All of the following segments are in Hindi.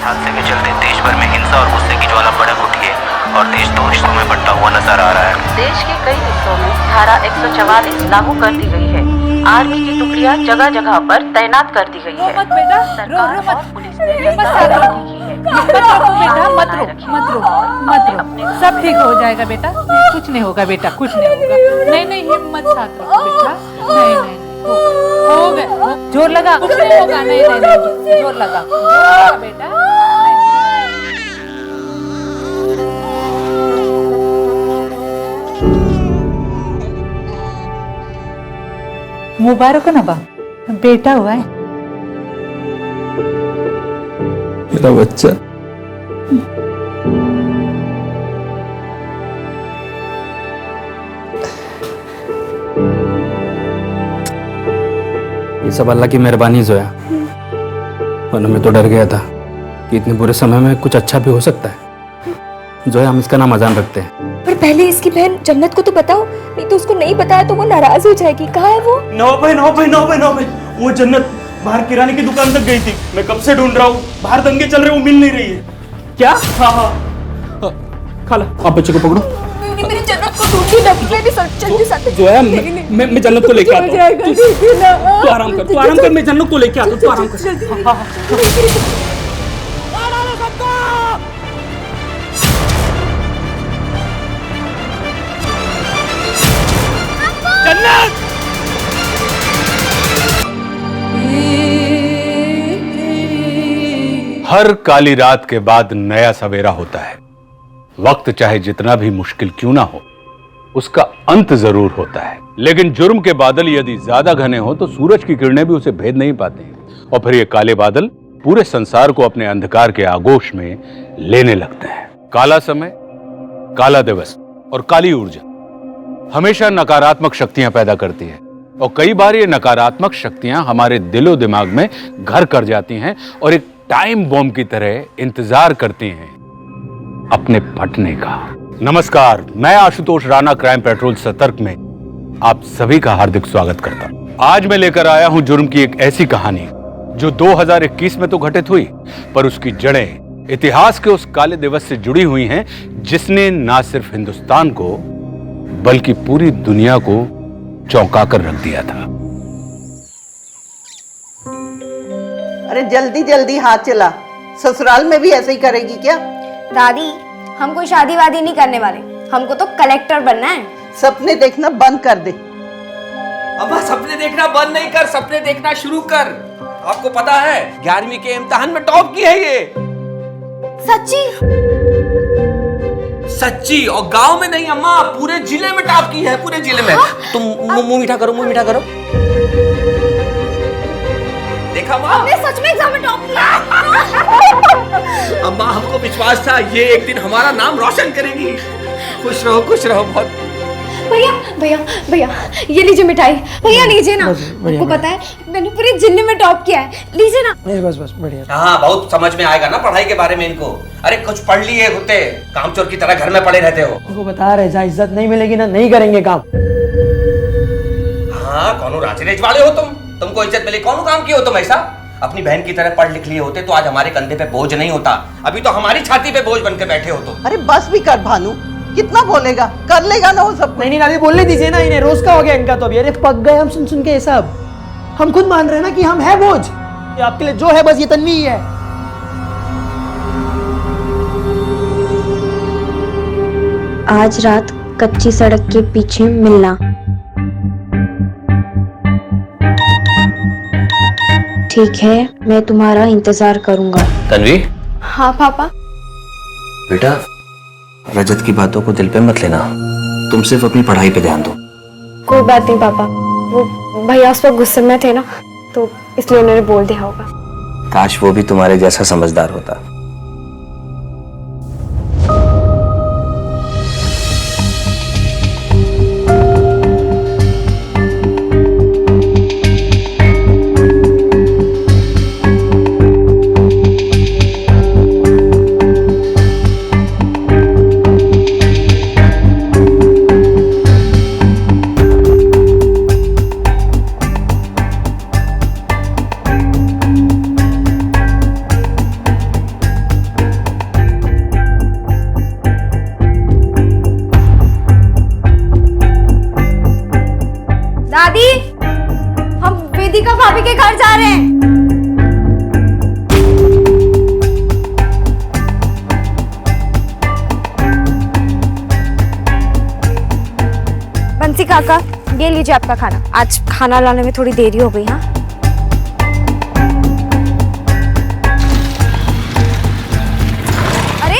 इस हादसे के चलते देश भर में हिंसा और गुस्से की ज्वाला भड़क उठी है और देश दो हिस्सों में बंटा हुआ नजर आ रहा है। देश के कई हिस्सों में धारा 144 लागू कर दी गई है। आर्मी की टुकड़ियां जगह जगह पर तैनात कर दी गई है। सरकार और पुलिस ने मत रो, सब ठीक हो जाएगा बेटा। कुछ नहीं होगा बेटा, कुछ नहीं होगा। नहीं हिम्मत साथ रखो बेटा। नहीं हो गया, जोर लगा, कुछ नहीं होगा। नहीं जोर लगा बेटा। मुबारक हो ना बा, बेटा हुआ है मेरा बच्चा। ये सब अल्लाह की मेहरबानी है जोया, वरना मैं तो डर गया था कि इतने बुरे समय में कुछ अच्छा भी हो सकता है। जोया, हम इसका नाम अजान रखते हैं। पर पहले इसकी बहन जन्नत को तो बताओ, नहीं तो उसको नहीं बताया तो वो नाराज हो जाएगी। कहाँ है वो? नौ भाई, वो जन्नत बाहर किराने की दुकान तक गई थी। मैं कब से ढूंढ रहा हूँ, बाहर दंगे चल रहे, वो मिल नहीं रही है। क्या? हाँ खाला, आप बच्चे को पकड़ो। मेरी जन्नत को ढूंढी ना, मैं भी जल्दी साथ। जो है मैं जन्नत को लेके आता हूँ। तू आराम कर, मैं जन्नत को लेके आता हूँ। तू आराम कर। जन्नत! हर काली रात के बाद नया सवेरा होता है। वक्त चाहे जितना भी मुश्किल क्यों ना हो, उसका अंत जरूर होता है। लेकिन जुर्म के बादल यदि ज्यादा घने हो तो सूरज की किरणें भी उसे भेद नहीं पाती, और फिर ये काले बादल पूरे संसार को अपने अंधकार के आगोश में लेने लगते हैं। काला समय, काला दिवस और काली ऊर्जा हमेशा नकारात्मक शक्तियां पैदा करती है, और कई बार ये नकारात्मक शक्तियां हमारे दिलो दिमाग में घर कर जाती हैं और एक टाइम बॉम्ब की तरह इंतजार करती हैं अपने फटने का। नमस्कार, मैं आशुतोष राणा क्राइम पेट्रोल सतर्क में आप सभी का हार्दिक स्वागत करता हूं। आज मैं लेकर आया हूं जुर्म की एक ऐसी कहानी जो 2021 में तो घटित हुई, पर उसकी जड़ें इतिहास के उस काले दिवस से जुड़ी हुई हैं जिसने ना सिर्फ हिंदुस्तान को बल्कि पूरी दुनिया को चौंका कर रख दिया था। अरे जल्दी जल्दी हाथ चला, ससुराल में भी ऐसे ही करेगी क्या? दादी, हम कोई शादी वादी नहीं करने वाले, हमको तो कलेक्टर बनना है। सपने देखना बंद कर दे। अब्बा, सपने देखना बंद नहीं कर, सपने देखना शुरू कर। आपको पता है 11वीं के इम्तिहान में टॉप की है ये। सच्ची, और गांव में नहीं अम्मा, पूरे जिले में टॉप की है, पूरे जिले में। तुम मुंह मीठा करो, मुंह मीठा करो। देखा माँ, हमने सच में एग्जाम में टॉप किया। अम्मा, हमको विश्वास था ये एक दिन हमारा नाम रोशन करेगी। खुश रहो बहुत। भैया, ये लीजिए मिठाई। भैया लीजिए ना, आपको पता है मैंने पूरे जिले में टॉप किया है, लीजिए ना। बस बढ़िया। हाँ, बहुत समझ में आएगा ना पढ़ाई के बारे में इनको। अरे कुछ पढ़ लिए होते, कामचोर की तरह घर में पड़े रहते हो। उनको बता रहे, जहाँ इज्जत नहीं मिलेगी ना, नहीं करेंगे काम। हाँ, कौन राजनेज वाले हो तुमको इज्जत मिले, कौन काम किए हो तुम ऐसा? अपनी बहन की तरह पढ़ लिख लिए होते तो आज हमारे कंधे पे बोझ नहीं होता, अभी तो हमारी छाती पे बोझ बन के बैठे हो तुम। अरे बस भी कर भानु, कितना बोलेगा, कर लेगा ना वो सब। नहीं नानी, बोलने दीजिए ना इन्हें, रोज का हो गया इनका तो अभी। अरे पक गए हम सुन के ये सब। हम खुद मान रहे हैं ना कि हम है बोझ। ये आपके लिए जो है बस ये तन्वी ही है। आज रात कच्ची सड़क के पीछे मिलना। ठीक है, मैं तुम्हारा इंतजार करूंगा। तन्वी। हाँ पापा। बेटा, रजत की बातों को दिल पे मत लेना, तुम सिर्फ अपनी पढ़ाई पे ध्यान दो। कोई बात नहीं पापा, वो भैया उस वक्त गुस्से में थे ना, तो इसलिए उन्होंने बोल दिया होगा। काश वो भी तुम्हारे जैसा समझदार होता। दादी, हम वेदिका भाभी के घर जा रहे हैं। बंसी काका, ये लीजिए आपका खाना। आज खाना लाने में थोड़ी देरी हो गई। हाँ, अरे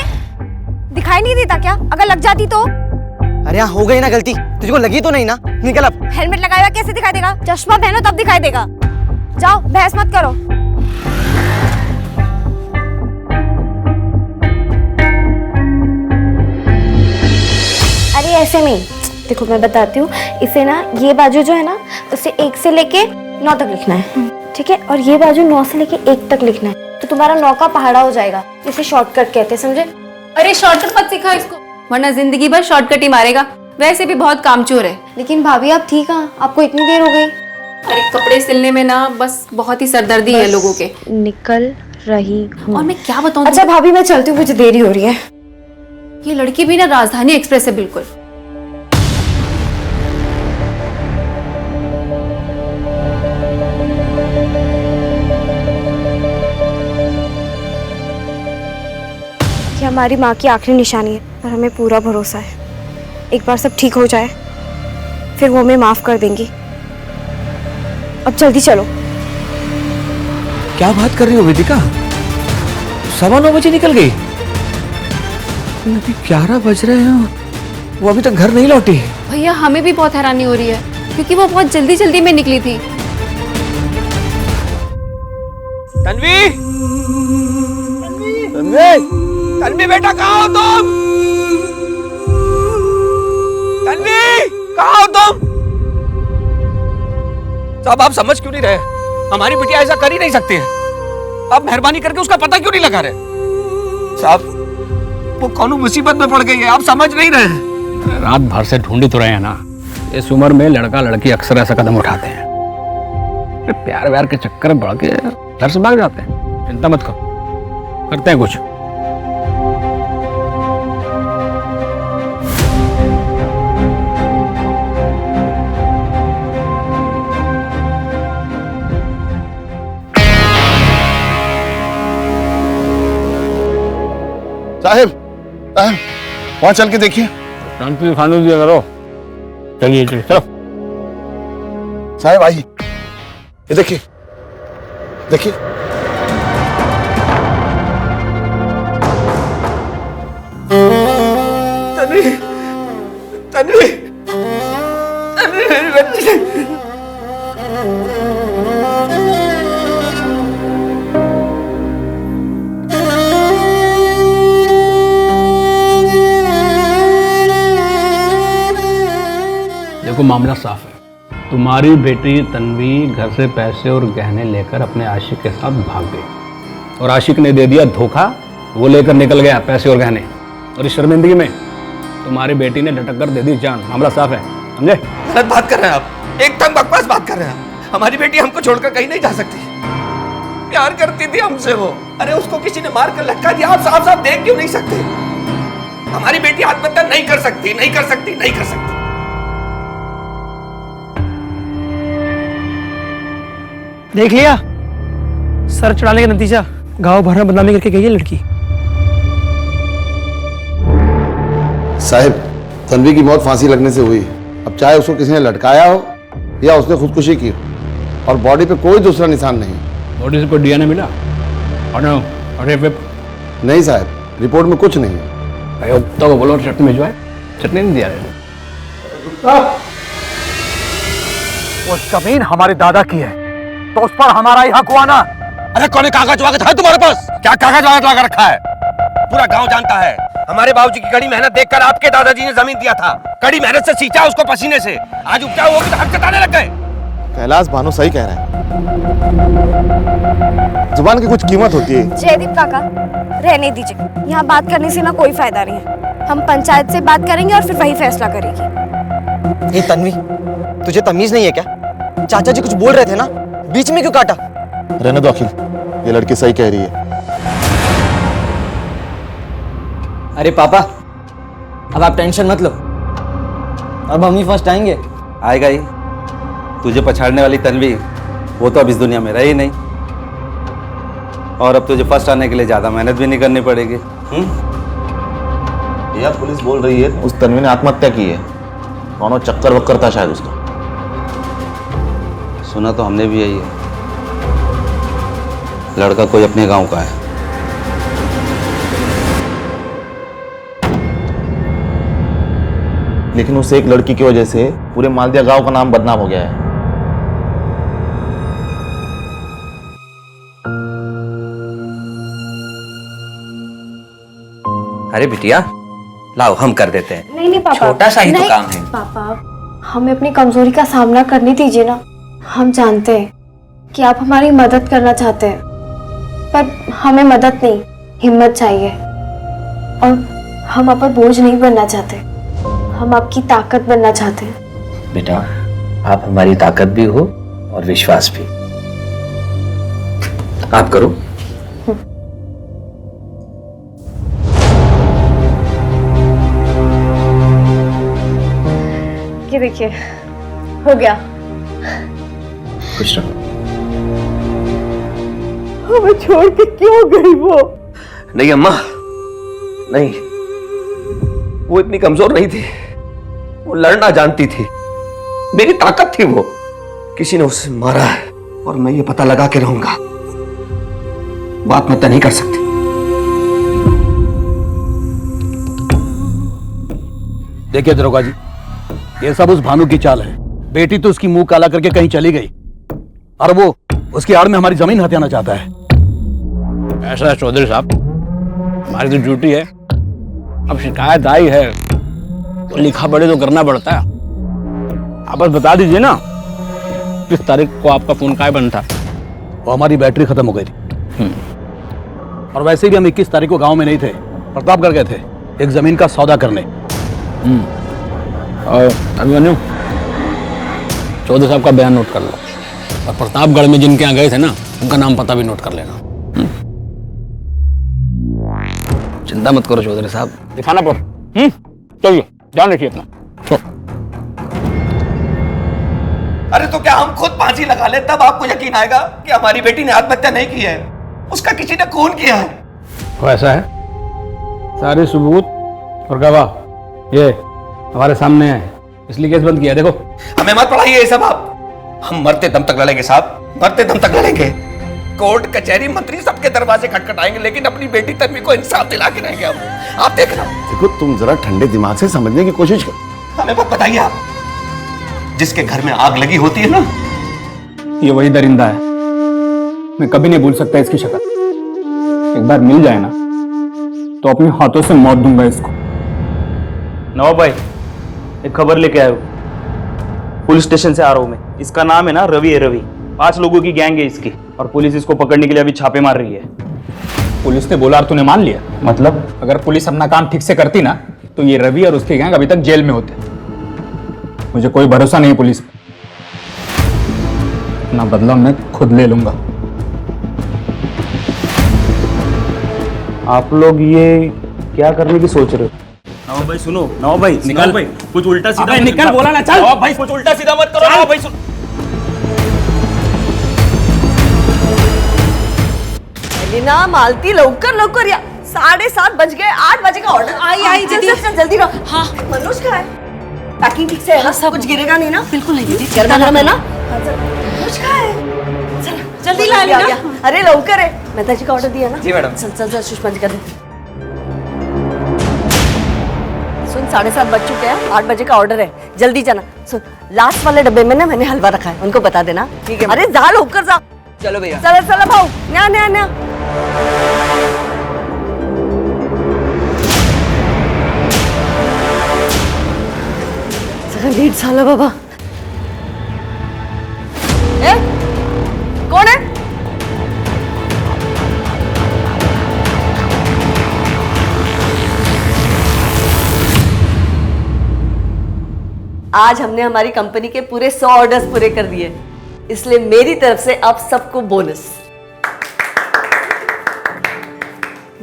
दिखाई नहीं देता क्या? अगर लग जाती तो? अरे यहाँ हो गई ना गलती, तुझको लगी तो नहीं ना? निकल अब। हेलमेट लगाया हुआ कैसे दिखाई देगा? चश्मा पहनो तब दिखाई देगा। जाओ, बहस मत करो। अरे ऐसे नहीं, देखो मैं बताती हूँ। इसे ना ये बाजू जो है ना, उसे 1 से लेके 9 तक लिखना है, ठीक है? और ये बाजू 9 से लेके 1 तक लिखना है, तो तुम्हारा 9 का पहाड़ा हो जाएगा। इसे शॉर्टकट कहते हैं, समझे? अरे शॉर्टकट मत सिखा इसको, वरना जिंदगी भर शॉर्टकट ही मारेगा। वैसे भी बहुत कामचोर है। लेकिन भाभी आप ठीक हैं? आपको इतनी देर हो गई? अरे कपड़े सिलने में ना बस बहुत ही सरदर्दी है लोगों के। निकल रही हूँ। और मैं क्या बताऊँ? अच्छा भाभी मैं चलती हूँ, मुझे देरी हो रही है। ये लड़की भी ना राजधानी एक्सप्रेस है बिल्कुल। ये हमारी माँ की आखिरी निशानी है और हमें पूरा भरोसा है एक बार सब ठीक हो जाए फिर वो हमें माफ कर देंगी। अब जल्दी चलो। क्या बात कर रही हो वेदिका? 9:15 बजे निकल गई? अभी 11 बज रहे हैं, वो अभी तक घर नहीं लौटी है। भैया हमें भी बहुत हैरानी हो रही है क्योंकि वो बहुत जल्दी जल्दी में निकली थी। तन्वी, तन्वी, तन्वी बेटा कहाँ हो तुम? तन्वी कहाँ हो तुम? साहब आप समझ क्यों नहीं रहे? हमारी बिटिया ऐसा कर ही नहीं सकती है। आप मेहरबानी करके उसका पता क्यों नहीं लगा रहे? साहब वो कौन मुसीबत में पड़ गई है, आप समझ नहीं रहे। रात भर से ढूंढी तो रहे हैं ना। इस उम्र में लड़का लड़की अक्सर ऐसा कदम उठाते हैं, फिर प्यार व्यार के चक्कर में बढ़ के घर से भाग जाते हैं। चिंता मत करो, करते हैं कुछ। साहिब, वहां चल के देखिए। शांति से खाने दिया करो। चलिए चलिए चलो। साहिब आइए, ये देखिए देखिए। तन्वी, तन्वी, तन्वी मेरी बच्ची। देखो मामला साफ है। तुम्हारी बेटी तन्वी घर से पैसे और गहने लेकर अपने आशिक के साथ भाग गई और आशिक ने दे दिया धोखा। वो लेकर निकल गया पैसे और गहने, और इस शर्मिंदगी में तुम्हारी बेटी ने लटक कर दे दी जान। मामला साफ है, समझे? गलत बात कर रहे हैं आप, एकदम बकवास बात कर रहे हैं। हमारी बेटी हमको छोड़कर कहीं नहीं जा सकती। प्यार करती थी हमसे वो। अरे उसको किसी ने मार कर लटका दिया। आप साफ साफ देख क्यों नहीं सकते? हमारी बेटी आत्महत्या नहीं कर सकती, नहीं कर सकती, नहीं कर सकती। देख लिया सर चढ़ाने का नतीजा, गांव भर में बदनामी करके गई है लड़की। साहिब, तन्वी की मौत फांसी लगने से हुई। अब चाहे उसको किसी ने लटकाया हो या उसने खुदकुशी की हो, और बॉडी पे कोई दूसरा निशान नहीं। बॉडी से कोई डीएनए मिला? नहीं साहब, रिपोर्ट में कुछ नहीं है। तो बोलो चटनी भिजवाए। चटनी नहीं दिया। वो जमीन हमारे दादा की है तो उस पर हमारा ही हक हुआ ना। अरे कौन कागज वागज है तुम्हारे पास? क्या कागज वागज लगा रखा है? पूरा गांव जानता है हमारे बाबूजी की कड़ी मेहनत देखकर आपके दादाजी ने जमीन दिया था। कड़ी मेहनत से सींचा उसको पसीने से। आज उपजा वो भी तो हक जताने लग गए। कैलाश भानु सही कह रहा है, जुबान की कुछ कीमत होती है। जयदीप काका रहने दीजिए, यहाँ बात करने से ना कोई फायदा नहीं है। हम पंचायत से बात करेंगे और फिर वही फैसला करेगी। ए तन्वी, तुझे तमीज नहीं है क्या? चाचा जी कुछ बोल रहे थे ना, बीच में क्यों काटा? रहने दो अखिल, ये लड़की सही कह रही है। अरे पापा, अब आप टेंशन मत लो। अब हम ही फर्स्ट आएंगे। आएगा ही। तुझे पछाड़ने वाली तन्वी वो तो अब इस दुनिया में रही नहीं, और अब तुझे फर्स्ट आने के लिए ज्यादा मेहनत भी नहीं करनी पड़ेगी। भैया पुलिस बोल रही है उस तन्वी ने आत्महत्या की है, कौन चक्कर वक्कर था शायद उसका। सुना तो हमने भी यही है, लड़का कोई अपने गांव का है। लेकिन उस एक लड़की की वजह से पूरे मालदिया गांव का नाम बदनाम हो गया है। अरे बिटिया लाओ हम कर देते हैं। नहीं नहीं पापा, छोटा सा ही तो नहीं, काम है। पापा हमें अपनी कमजोरी का सामना करने दीजिए ना। हम जानते हैं कि आप हमारी मदद करना चाहते हैं, पर हमें मदद नहीं हिम्मत चाहिए, और हम आप पर बोझ नहीं बनना चाहते, हम आपकी ताकत बनना चाहते हैं। बेटा आप हमारी ताकत भी हो और विश्वास भी। आप करो। ये देखिए हो गया। खुश रहो। हमें छोड़ के क्यों गई वो? नहीं अम्मा नहीं, वो इतनी कमजोर नहीं थी, वो लड़ना जानती थी, मेरी ताकत थी वो। किसी ने उसे मारा है और मैं ये पता लगा के रहूंगा। बात मैं तय नहीं कर सकती। देखिए दरोगा जी, ये सब उस भानु की चाल है। बेटी तो उसकी मुंह काला करके कहीं चली गई, और वो उसकी आड़ में हमारी जमीन हथियाना चाहता है। ऐसा है चौधरी साहब, हमारी तो ड्यूटी है। अब शिकायत आई है तो लिखा पढ़े तो करना पड़ता है। आप बस बता दीजिए ना किस तारीख को आपका फोन काय बंद था। वो हमारी बैटरी खत्म हो गई थी, और वैसे भी हम 21 तारीख को गांव में नहीं थे, प्रतापगढ़ गए थे एक जमीन का सौदा करने। और अभिमन्यु, चौधरी साहब का बयान नोट कर लो, और प्रतापगढ़ में जिनके यहाँ गए थे ना उनका नाम पता भी नोट कर लेना। चिंता मत करो चौधरी साहब, दिखाना पड़। चलिए ध्यान रखिए अपना। अरे तो क्या हम खुद फांसी लगा ले तब आपको यकीन आएगा कि हमारी बेटी ने आत्महत्या नहीं की है, उसका किसी ने खून किया है। तो ऐसा है, सारे सबूत और गवाह ये हमारे सामने है, इसलिए केस बंद किया। देखो हमें मत पढ़ाइए ये सब आप, हम मरते दम तक लड़ेंगे साहब, मरते दम तक लड़ेंगे। कोर्ट कचहरी मंत्री सबके दरवाजे खटखटाएंगे, लेकिन अपनी बेटी तन्वी को इंसाफ दिला के रहेंगे हम। आप देखना। देखो तुम जरा ठंडे दिमाग से समझने की कोशिश करो। हमें मत बताइए आप, जिसके घर में आग लगी होती है ना, ये वही दरिंदा है, मैं कभी नहीं भूल सकता इसकी शक्ल। एक बार मिल जाए ना तो अपने हाथों से मौत दूंगा इसको। नवाब भाई एक खबर लेके आया हूँ, पुलिस स्टेशन से आ रहा हूँ मैं। इसका नाम है ना रवि है, रवि। 5 लोगों की गैंग है इसकी, और पुलिस इसको पकड़ने के लिए अभी छापे मार रही है। पुलिस ने बोला और तूने मान लिया? मतलब अगर पुलिस अपना काम ठीक से करती ना तो ये रवि और उसकी गैंग अभी तक जेल में होते। मुझे कोई भरोसा नहीं है पुलिस पे, अपना बदला मैं खुद ले लूंगा। आप लोग ये क्या करने की सोच रहे हो? नवाब भाई सुनो, नवाब भाई निकल भाई, कुछ उल्टा सीधा निकल बोला ना, चल। नवाब भाई कुछ उल्टा सीधा मत करो। नवाब भाई सुन, ना मालती लवकर लवकर या 7:30 बज गए, 8 बजे का ऑर्डर। आई चल जल्दी रहो। हाँ मनोज कहाँ है? पैकिंग ठीक से है ना? सब कुछ गिरेगा नहीं ना? बिल्कुल नहीं दीदी, गरम है ना? मनोज कहाँ है? चल जल्दी ला लेना। अरे लवकर है, मेहता जी का ऑर्डर दिया ना? जी मैडम। चल चल चल सुषमा जी का दे। सुन 7:30 बज चुके हैं, 8 बजे का ऑर्डर है, जल्दी जाना। सुन लास्ट वाले डब्बे में ना मैंने हलवा रखा है, उनको बता देना। ठीक है। अरे जा लवकर जा। चलो भैया। चलो चलो भाऊ, न्या न्या न्या। लेट झालं बाबा। ए कौन है? आज हमने हमारी कंपनी के पूरे 100 ऑर्डर्स पूरे कर दिए, इसलिए मेरी तरफ से आप सबको बोनस।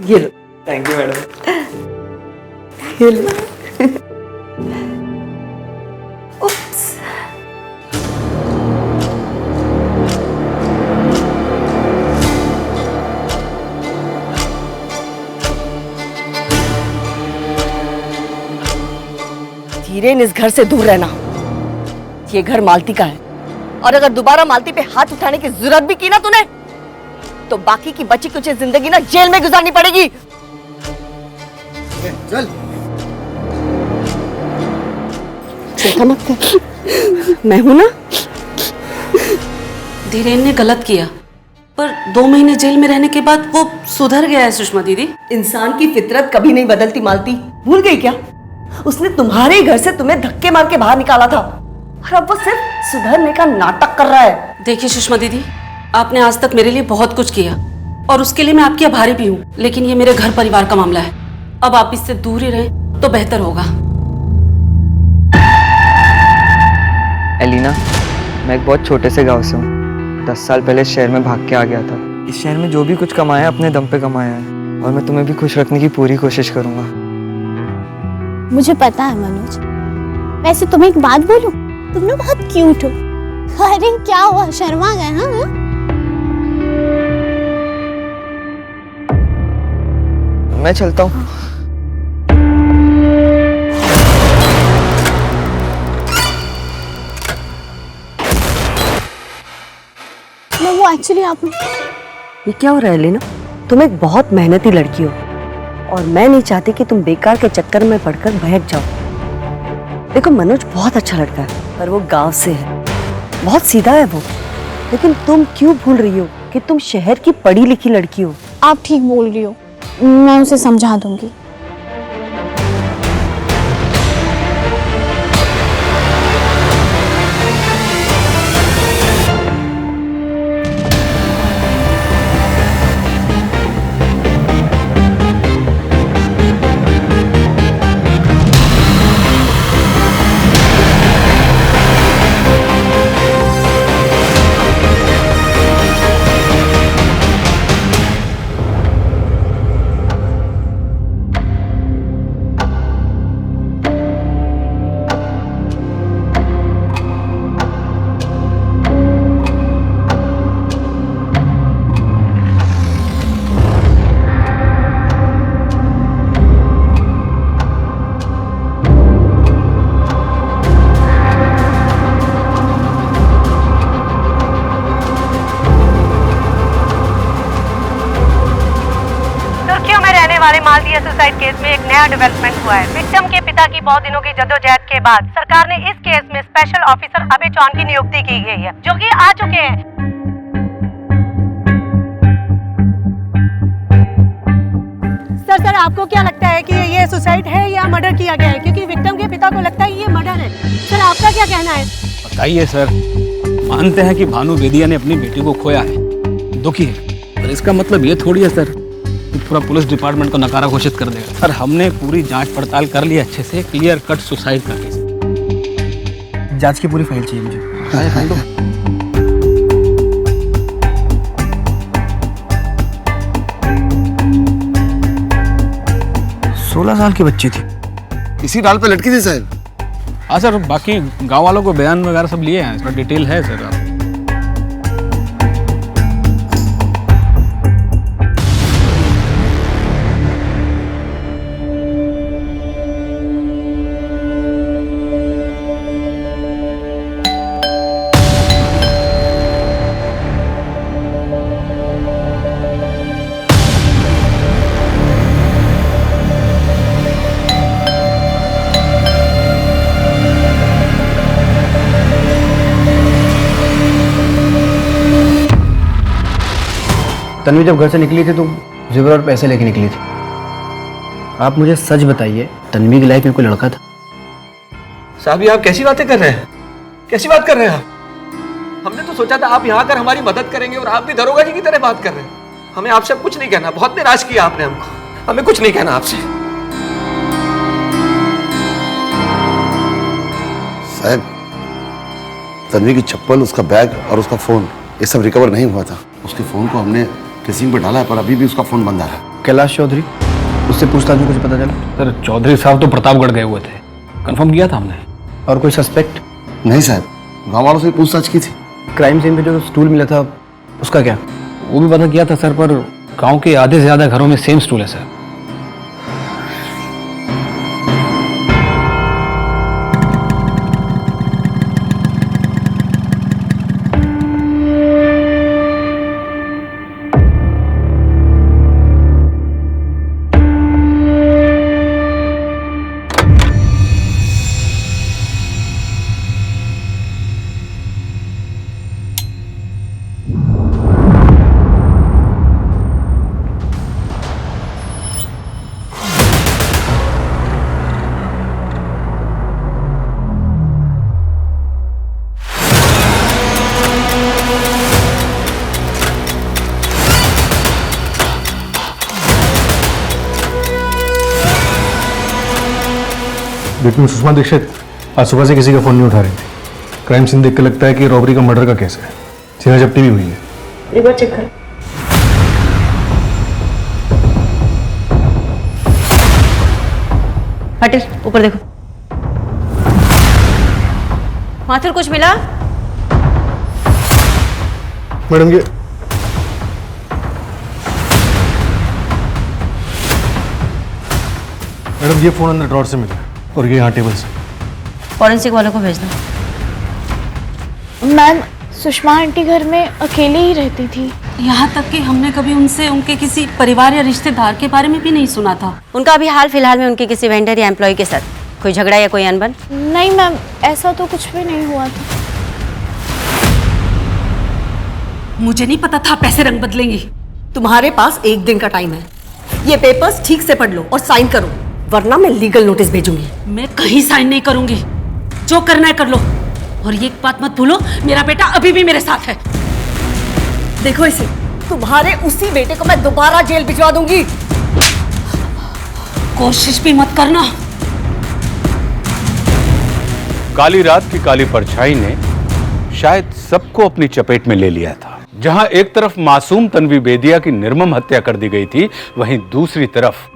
ये लो। Thank you madam. ये लो। उप्स। धीरेन इस घर से दूर रहना। ये घर मालती का है और अगर दोबारा मालती पे हाथ उठाने की जरूरत भी की ना तूने तो बाकी की बची कुछ जिंदगी ना जेल में गुजारनी पड़ेगी। चल। चिंता मत कर, मैं हूं ना। धीरेन ने गलत किया, पर 2 महीने जेल में रहने के बाद वो सुधर गया है सुषमा दीदी। इंसान की फितरत कभी नहीं बदलती मालती, भूल गई क्या? उसने तुम्हारे घर से तुम्हें धक्के मार के बाहर निकाला था और अब वो सिर्फ सुधरने का नाटक कर रहा है। देखिए सुषमा दीदी, आपने आज तक मेरे लिए बहुत कुछ किया और उसके लिए मैं आपकी आभारी भी हूँ, लेकिन ये मेरे घर परिवार का मामला है। अब आप इससे दूर ही रहें तो बेहतर होगा। एलिना, मैं एक बहुत छोटे से गांव से हूँ। 10 साल पहले शहर में भाग के आ गया था। इस शहर में जो भी कुछ कमाया अपने दम पे कमाया है और मैं तुम्हें भी खुश रखने की पूरी कोशिश करूंगा। मुझे पता है मनोज। वैसे तुम्हें एक बात बोलूं, तुम ना बहुत क्यूट हो। अरे क्या हुआ, शर्मा गए? हाँ मैं चलता हूँ। वो एक्चुअली आप ये क्या हो रहा है एलिना? तुम एक बहुत मेहनती लड़की हो और मैं नहीं चाहती कि तुम बेकार के चक्कर में पड़कर बहक जाओ। देखो मनोज बहुत अच्छा लड़का है पर वो गांव से है, बहुत सीधा है वो। लेकिन तुम क्यों भूल रही हो कि तुम शहर की पढ़ी लिखी लड़की हो? आप ठीक बोल रही हो, मैं उसे समझा दूंगी। मालदिया सुसाइड केस में एक नया डेवलपमेंट हुआ है। विक्टिम के पिता की बहुत दिनों की जद्दोजहद के बाद सरकार ने इस केस में स्पेशल ऑफिसर अभय चौहान की नियुक्ति की गई है, जो कि आ चुके हैं। सर आपको क्या लगता है कि ये सुसाइड है या मर्डर किया गया है? क्योंकि विक्टिम के पिता को लगता है ये मर्डर है। सर आपका क्या कहना है? बताइए सर। मानते हैं कि भानु बेदिया ने अपनी बेटी को खोया है, दुखी है, पर इसका मतलब ये थोड़ी है सर पूरा पुलिस डिपार्टमेंट को नकारा घोषित कर देगा। सर हमने पूरी जांच पड़ताल कर ली अच्छे से, क्लियर कट सुसाइड का केस। जांच की पूरी फाइल चाहिए मुझे। फाइल दो। 16 साल की बच्ची थी, इसी डाल पे लटकी थी साहब। हाँ सर, बाकी गांव वालों को बयान वगैरह सब लिए हैं, इसका डिटेल है सर। आप तन्वी जब घर से निकली थी तो जेवर और पैसे लेके निकली थी। आप मुझे सच बताइए, तन्वी की लाइफ में कोई लड़का था? साहब, आप कैसी बातें कर रहे हैं? कैसी बात कर रहे हैं आप? हमने तो सोचा था आप यहाँ आकर हमारी मदद करेंगे और आप भी दरोगा जी की तरह बात कर रहे हैं। हमें आपसे कुछ नहीं कहना, बहुत निराश किया आपने हमको। हमें कुछ नहीं कहना आपसे। साहब, तन्वी की चप्पल, उसका बैग और उसका फोन, ये सब रिकवर नहीं हुआ था। उसके फोन को हमने ट्रेसिंग पे डाला है, पर अभी भी उसका फोन बंद आ रहा है। कैलाश चौधरी, उससे पूछताछ में कुछ पता चला? सर चौधरी साहब तो प्रतापगढ़ गए हुए थे, कंफर्म किया था हमने। और कोई सस्पेक्ट? नहीं साहब, गांव वालों से पूछताछ की थी। क्राइम सीन पे जो स्टूल मिला था उसका क्या? वो भी पता किया था सर, पर गांव के आधे से ज्यादा घरों में सेम स्टूल है सर। लेकिन सुषमा दीक्षित आज सुबह से किसी का फोन नहीं उठा रही थी। क्राइम सीन देख के लगता है कि रॉबरी का मर्डर का केस है। सीधा जब्ती भी हुई है। एक बार चेक कर। हटिस, ऊपर देखो। माथुर कुछ मिला? मैडम ये फोन अंदर ड्रॉर से मिला है और ये यहाँ टेबल से। फॉरेंसिक वालों को भेजना। मैम, सुषमा आंटी घर में अकेले ही रहती थी। यहाँ तक कि हमने कभी उनसे उनके किसी परिवार या रिश्तेदार के बारे में भी नहीं सुना था। उनका अभी हाल फिलहाल में उनके किसी वेंडर या एम्प्लॉय के साथ कोई झगड़ा या कोई अनबन? नहीं मैम, ऐसा तो कुछ भी नहीं हुआ था। मुझे नहीं पता था पैसे रंग बदलेंगी। तुम्हारे पास 1 दिन का टाइम है। ये पेपर्स ठीक से पढ़ लो और साइन करो, वरना मैं लीगल नोटिस भेजूंगी। मैं कहीं साइन नहीं करूंगी। जो करना है कर लो। और ये बात मत भूलो, मेरा बेटा अभी भी मेरे साथ है। देखो इसे, तुम्हारे उसी बेटे को मैं दोबारा जेल भिजवा दूंगी। कोशिश भी मत करना। काली रात की काली परछाई ने शायद सबको अपनी चपेट में ले लिया था। जहां एक तरफ मासूम तन्वी बेदिया की निर्मम हत्या कर दी गई थी, वहीं दूसरी तरफ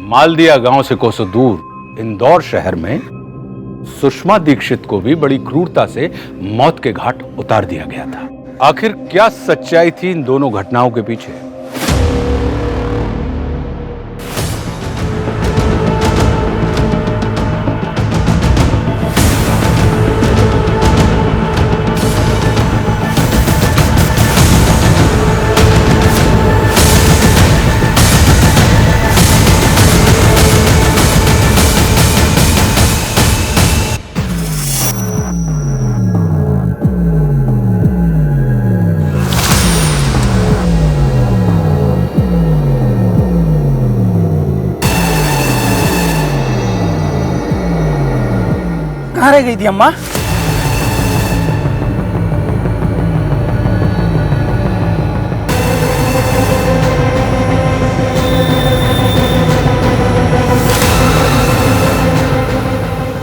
मालदिया गांव से कोसों दूर इंदौर शहर में सुषमा दीक्षित को भी बड़ी क्रूरता से मौत के घाट उतार दिया गया था। आखिर क्या सच्चाई थी इन दोनों घटनाओं के पीछे? कहाँ रह गई थी अम्मा?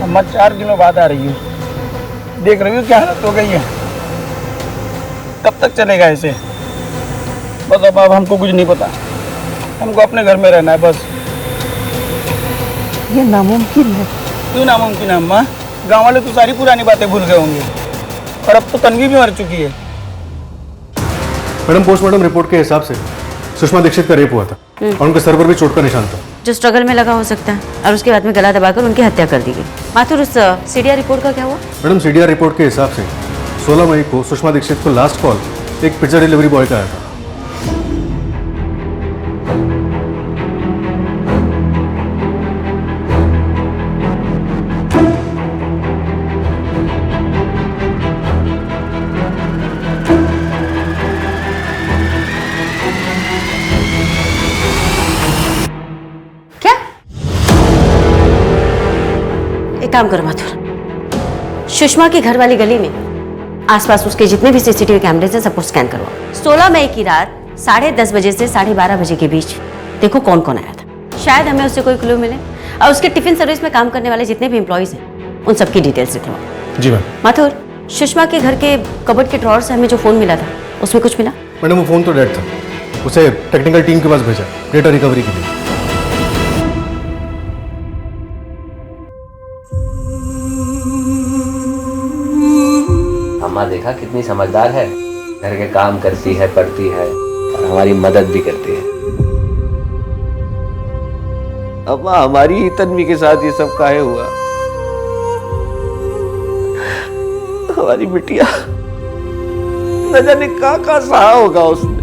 अम्मा 4 दिनों बाद आ रही है। देख रही हो क्या हालत हो गई है। कब तक चलेगा ऐसे? बस अब हमको कुछ नहीं पता। हमको अपने घर में रहना है बस। ये नामुमकिन है। क्यों नामुमकिन है अम्मा? गांव वाले तो सारी पुरानी बातें भूल गए होंगे। और अब तो तन्वी भी मर चुकी है। मैडम, पोस्टमार्टम रिपोर्ट के हिसाब से सुषमा दीक्षित का रेप हुआ था और उनके सर पर भी चोट का निशान था। जो स्ट्रगल में लगा हो सकता है, और उसके बाद में गला दबाकर उनकी हत्या कर दी गई। माथुर, उस सीडीआर रिपोर्ट का क्या हुआ? मैडम, सीडीआर रिपोर्ट के हिसाब से 16 मई को सुषमा दीक्षित को लास्ट कॉल एक पिज्जा डिलीवरी बॉय का आया था। काम करो माथुर, सुषमा की घर वाली गली में आसपास उसके जितने भी सीसीटीवी कैमरेज हैं सबको स्कैन करो। 16 मई की रात 10:30 बजे से 12:30 बजे के बीच देखो कौन कौन आया था। शायद हमें उससे कोई क्लू मिले। और उसके टिफिन सर्विस में काम करने वाले जितने भी एम्प्लॉइज हैं उन सबकी डिटेल्स लिख लो। जी मैम। माथुर, सुषमा के घर के कबर्ड के ड्रॉर से हमें जो फोन मिला था उसमें कुछ मिला? मैडम, वो फोन तो डेड था। उसे टेक्निकल टीम के पास भेजा डेटा रिकवरी के लिए। अम्मा देखा कितनी समझदार है। घर के काम करती है, पढ़ती है और हमारी मदद भी करती है। अम्मा, हमारी ही तन्वी के साथ ये सब काहे हुआ? हमारी बिटिया न जाने कहाँ सहा होगा उसने।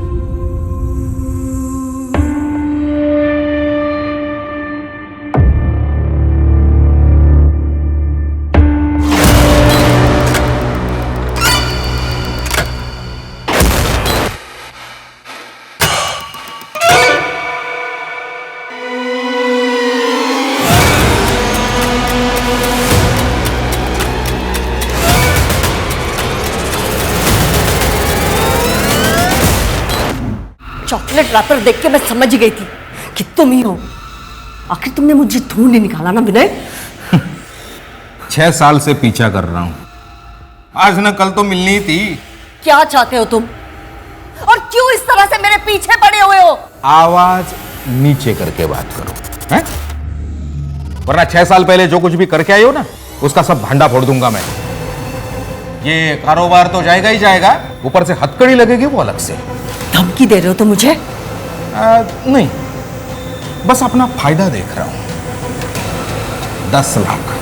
चॉकलेट रैपर देख के मैं समझ गई थी कि तुम ही हो। आखिर तुमने मुझे ढूंढ निकाला ना विनय। 6 साल से पीछा कर रहा हूं। आज न कल तो मिलनी ही थी। क्या चाहते हो तुम? और क्यों इस तरह से मेरे पीछे पड़े हुए हो? आवाज नीचे करके बात करो, हैं? वरना 6 साल पहले जो कुछ भी करके आई हो ना, उसका सब भांडा फोड़ दूंगा मैं। ये कारोबार तो जाएगा ही जाएगा, ऊपर से हथकड़ी लगेगी वो अलग से। धमकी दे रहे हो तुम मुझे? नहीं, बस अपना फायदा देख रहा हूं। 10 लाख है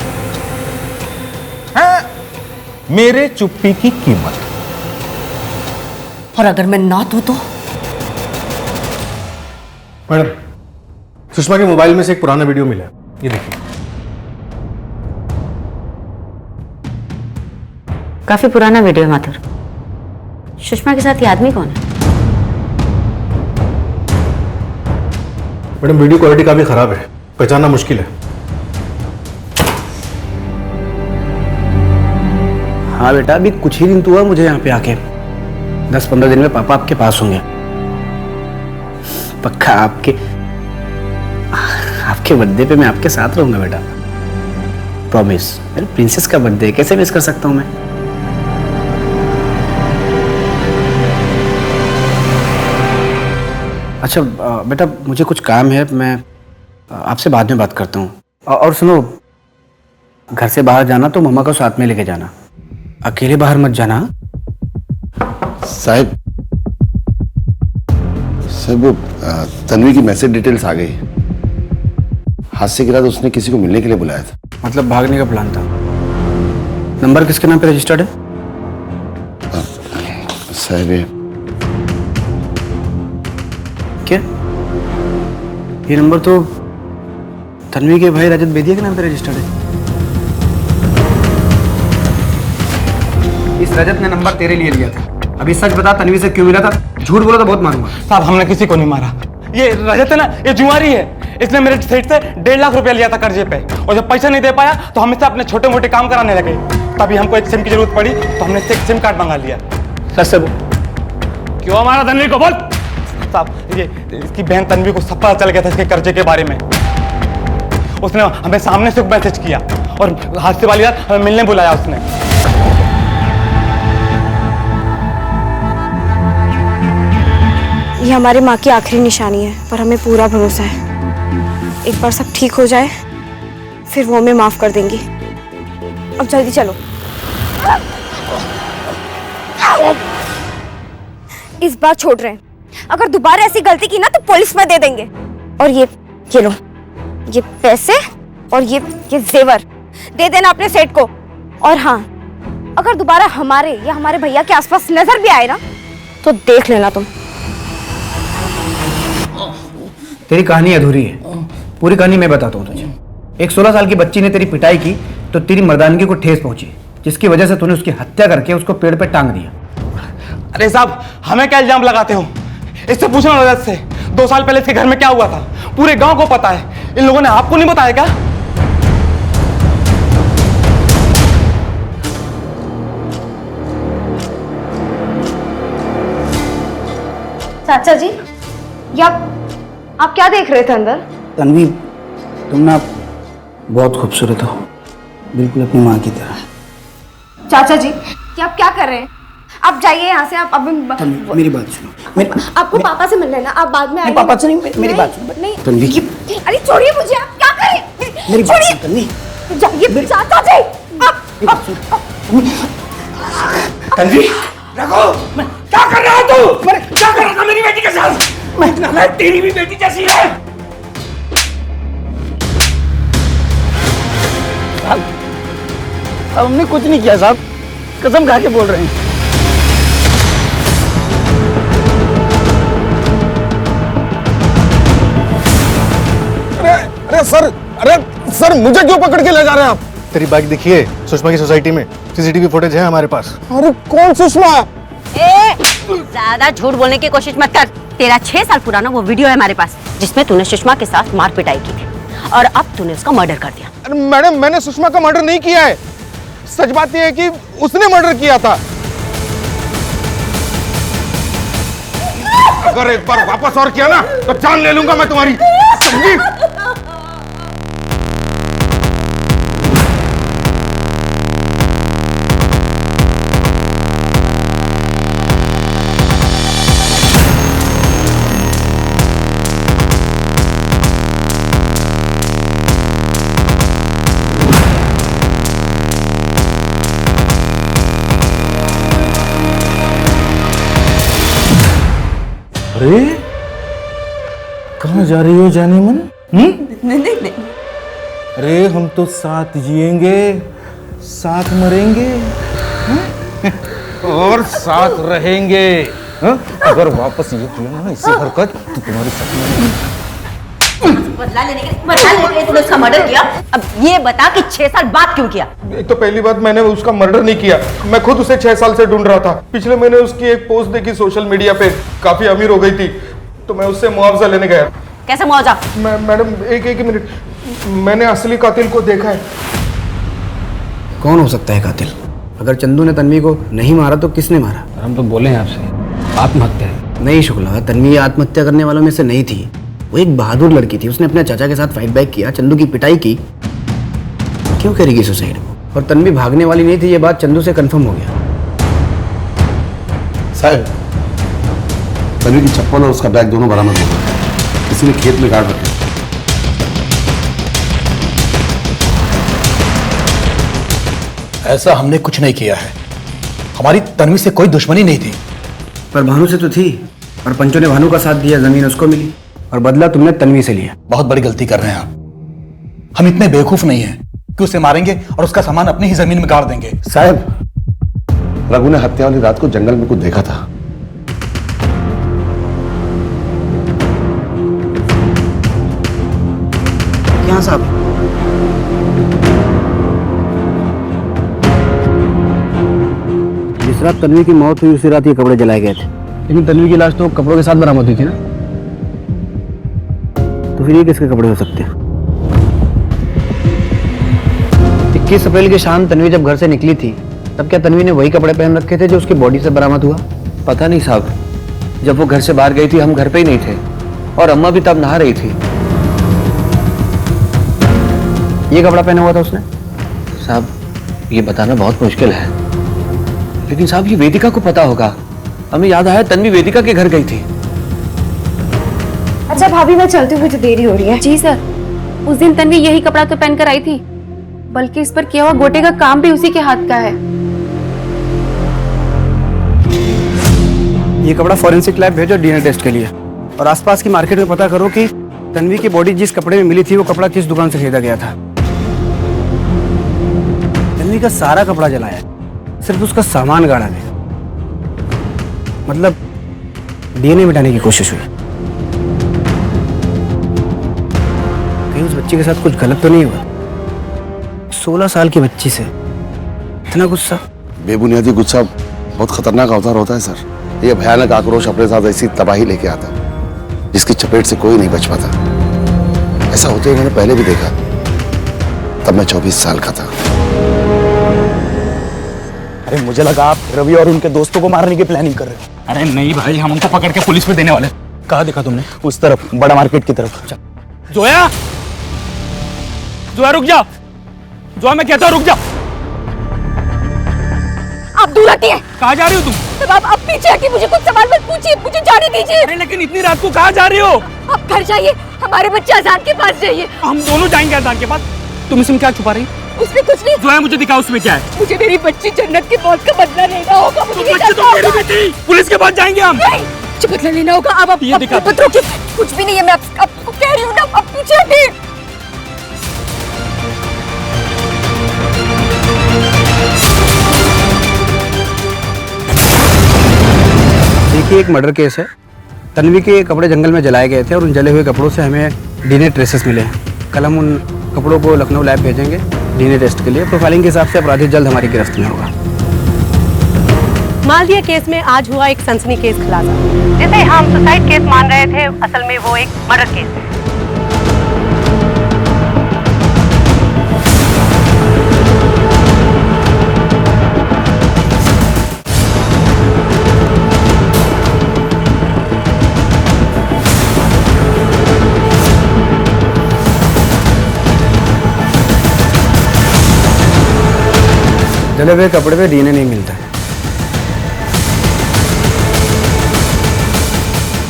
मेरे चुप्पी की कीमत। और अगर मैं ना दूं तो? मैडम, सुषमा के मोबाइल में से एक पुराना वीडियो मिला है, ये देखिए। काफी पुराना वीडियो है माथुर। सुषमा के साथ ये आदमी कौन है? मैडम, वीडियो क्वालिटी काफी खराब है, पहचानना मुश्किल है। हाँ बेटा, अभी कुछ ही दिन तो हुआ मुझे यहाँ पे आके। 10-15 दिन में पापा आपके पास होंगे। पक्का आपके बर्थडे पे मैं आपके साथ रहूंगा बेटा, प्रॉमिस। मेरे प्रिंसेस का बर्थडे कैसे मिस कर सकता हूँ मैं? अच्छा बेटा, मुझे कुछ काम है, मैं आपसे बाद में बात करता हूँ। और सुनो, घर से बाहर जाना तो मम्मा को साथ में लेके जाना, अकेले बाहर मत जाना। साहब वो तन्वी की मैसेज डिटेल्स आ गई। हादसे के बाद उसने किसी को मिलने के लिए बुलाया था। मतलब भागने का प्लान था। नंबर किसके नाम पे रजिस्टर्ड है? साहब क्या ये नंबर तो तन्वी के भाई रजत बेदिया के नाम पे रजिस्टर्ड है। इस रजत ने नंबर तेरे लिए लिया था। अभी सच बता, तन्वी से क्यों मिला था? झूठ बोला तो बहुत मारूंगा। साहब, हमने किसी को नहीं मारा। ये रजत है ना, ये जुआरी है। इसने मेरे सेठ से 1.5 लाख रुपया लिया था कर्जे पे, और जब पैसा नहीं दे पाया तो हम इससे अपने छोटे मोटे काम कराने लगे। तभी हमको एक सिम की जरूरत पड़ी तो हमने इससे एक सिम कार्ड मंगा लिया। सच से क्यों मारा तन्वी को? बोल साहब। ये इसकी बहन तन्वी को सब पता चल गया था इसके कर्जे के बारे में। उसने हमें सामने से मैसेज किया और हादसे वाली रात हमें मिलने बुलाया उसने। ये हमारी माँ की आखिरी निशानी है, पर हमें पूरा भरोसा है एक बार सब ठीक हो जाए फिर वो हमें माफ कर देंगी। अब जल्दी चलो। इस बार छोड़ रहे हैं, अगर दोबारा ऐसी गलती की ना तो पुलिस में दे देंगे। और ये लो, ये पैसे और ये जेवर दे देना अपने सेठ को। और हाँ, अगर दोबारा हमारे या हमारे भैया के आसपास नजर भी आए ना तो देख लेना तुम। तेरी कहानी अधूरी है, पूरी कहानी मैं बताता हूँ तुझे। एक 16 साल की बच्ची ने तेरी पिटाई की तो तेरी मर्दानगी को ठेस पहुंची, जिसकी वजह से तूने उसकी हत्या करके उसको पेड़ पे टांग दिया। अरे साहब, हमें क्या इल्जाम लगाते हो? इससे पूछना रजत से 2 साल पहले इसके घर में क्या हुआ था। पूरे गांव को पता है, इन लोगों ने आपको नहीं बताया क्या? चाचा जी, ये आप क्या देख रहे थे अंदर? तन्वी, तुम ना बहुत खूबसूरत हो, बिल्कुल अपनी माँ की तरह। चाचा जी, ये आप क्या कर रहे हैं? आप जाइए यहाँ से। आप अभी मेरी बात सुनो। आपको पापा से मिलना है ना, आप बाद में आइए। पापा से नहीं, मेरी बात सुनो। नहीं, तन्वी, अरे छोड़िए मुझे, आप क्या करें? मेरी बात सुनो तन्वी। जाइए चाचा जी। तन्वी, रखो। क्या कर रहा है तू? क्या कर रहा था मेरी बेटी के साथ? मैं तेरी भी बेटी जैसी है। हमने कुछ नहीं किया साहब, कसम खा के बोल रहे हैं। अरे सर मुझे क्यों पकड़ के ले जा रहे हैं आप? तेरी बाइक दिखिए सुषमा की सोसाइटी में, सीसीटीवी फुटेज है हमारे पास। अरे कौन सुषमा? ज्यादा झूठ बोलने की कोशिश मत कर। तेरा 6 साल पुराना वो वीडियो है हमारे पास, जिसमें तूने सुषमा के साथ मार पिटाई की थी, और अब तूने उसका मर्डर कर दिया। अरे मैडम, मैंने सुषमा का मर्डर नहीं किया है। सच बात यह है कि उसने मर्डर किया था। अगर एक बार वापस और किया ना तो जान ले लूंगा मैं तुम्हारी, समझी? अरे कहाँ जा रही हो जाने मन? नहीं। अरे हम तो साथ जिएंगे, साथ मरेंगे, और साथ रहेंगे। अगर वापस ये किया ना ऐसी हरकत तो तुम्हारी बदला लेने के लिए तूने उसका मर्डर किया। अब ये बता कि 6 साल बाद क्यों किया? एक तो पहली बात, मैंने उसका मर्डर नहीं किया, मैं खुद उसे 6 साल से ढूंढ रहा था। पिछले महीने उसकी एक पोस्ट देखी सोशल मीडिया पे, काफी अमीर हो गई थी, तो मैं उससे मुआवजा लेने गया। कैसे मुआवजा? मैडम एक मिनट, मैंने असली कातिल को देखा है। कौन हो सकता है कातिल? अगर चंदू ने तन्वी को नहीं मारा तो किसने मारा? हम तो बोले हैं आपसे, आत्महत्या है। नहीं शुक्ला, तन्वी आत्महत्या करने वालों में से नहीं थी। वो एक बहादुर लड़की थी, उसने अपने चाचा के साथ फाइट बैक किया, चंदू की पिटाई की। क्यों करेगी सुसाइड? और तन्वी भागने वाली नहीं थी, ये बात चंदू से कंफर्म हो गया। साहब, तन्वी की चप्पल और उसका बैग दोनों बरामद हो गए। किसी ने खेत में गाड़ रखे। ऐसा हमने कुछ नहीं किया है, हमारी तन्वी से कोई दुश्मनी नहीं थी। पर भानु से तो थी, और पंचो ने भानु का साथ दिया, जमीन उसको मिली, और बदला तुमने तन्वी से लिया। बहुत बड़ी गलती कर रहे हैं आप। हम इतने बेवकूफ नहीं हैं कि उसे मारेंगे और उसका सामान अपनी ही जमीन में गाड़ देंगे। साहब, रघु ने हत्या वाली रात को जंगल में कुछ देखा था। क्या साहब? जिस रात तन्वी की मौत हुई उसी रात ये कपड़े जलाए गए थे। लेकिन तन्वी की लाश तो कपड़ों के साथ बरामद हुई थी ना, तो फिर ये किसके कपड़े हो सकते हैं? 21 अप्रैल की शाम तन्वी जब घर से निकली थी, तब क्या तन्वी ने वही कपड़े पहन रखे थे जो उसकी बॉडी से बरामद हुआ? पता नहीं साहब, जब वो घर से बाहर गई थी हम घर पे ही नहीं थे, और अम्मा भी तब नहा रही थी। ये कपड़ा पहना हुआ था उसने? साहब, ये बताना बहुत मुश्किल है, लेकिन साहब ये वेदिका को पता होगा। हमें याद आया तन्वी वेदिका के घर गई थी। अच्छा भाभी, मैं चलती हूँ, मुझे देरी हो रही है। जी सर, उस दिन तन्वी यही कपड़ा तो पहनकर आई थी, बल्कि इस पर किया हुआ गोटे का काम भी उसी के हाथ का है। ये कपड़ा फॉरेंसिक लैब भेजो डीएनए टेस्ट के लिए, और आसपास की मार्केट में पता करो कि तन्वी की बॉडी जिस कपड़े में मिली थी वो कपड़ा किस दुकान से खरीदा गया था। तन्वी का सारा कपड़ा जलाया, सिर्फ उसका सामान गाड़ा गया। मतलब डीएनए मिटाने की कोशिश हुई। कहीं उस बच्ची के साथ कुछ गलत तो नहीं हुआ? 16 साल की बच्ची से इतना गुस्सा? बेबुनियादी गुस्सा बहुत खतरनाक अवतार होता है सर। ये भयानक आक्रोश अपने साथ ऐसी तबाही लेके आता है जिसकी चपेट से कोई नहीं बच पाता। ऐसा होते मैंने पहले भी देखा, तब मैं 24 साल का था। अरे मुझे लगा आप रवि और उनके दोस्तों को मारने की प्लानिंग कर रहे हो। अरे नहीं भाई, हम उनको पकड़ के पुलिस में देने वाले। कहाँ देखा तुमने? उस तरफ, बड़ा मार्केट की तरफ। जोया, जोया रुक जा, जोया मैं कहता हूँ रुक जा। आप दूर हटिए। कहाँ जा रही हो तुम? तब आप अब पीछे हटिए, मुझे कुछ सवाल मत पूछिए, मुझे जाने दीजिए। अरे लेकिन इतनी रात को कहाँ जा रही हो? आप घर जाइए, हमारे बच्चे आजाद के पास जाइए। हम दोनों जाएंगे आजाद के पास। तुम इसमें क्या छुपा रही? उसमें कुछ नहीं। जोया मुझे दिखाओ उसमें क्या है। मुझे मेरी बच्ची जन्नत की मौत का बदला लेना होगा। मुझे बच्ची तो मेरी बेटी, पुलिस के पास जाएंगे हम। नहीं, बदला लेना होगा। अब ये दिखा। कुछ भी नहीं है, मैं आपको कह रही हूँ ना, अब पीछे हटिए। देखिए, एक मर्डर केस है। तन्वी के कपड़े जंगल में जलाए गए थे और उन जले हुए कपड़ों से हमें डीएनए ट्रेसेस मिले हैं। कल हम उन कपड़ों को लखनऊ लैब भेजेंगे डीएनए टेस्ट के लिए। प्रोफाइलिंग के हिसाब से अपराधी जल्द हमारी गिरफ्त में होगा। मालदिया केस में आज हुआ एक सनसनीखेज खुलासा, जिसे हम सुसाइड केस मान रहे थे, असल में वो एक मर्डर केस है। जले हुए कपड़े पे डीएनए नहीं मिलता है।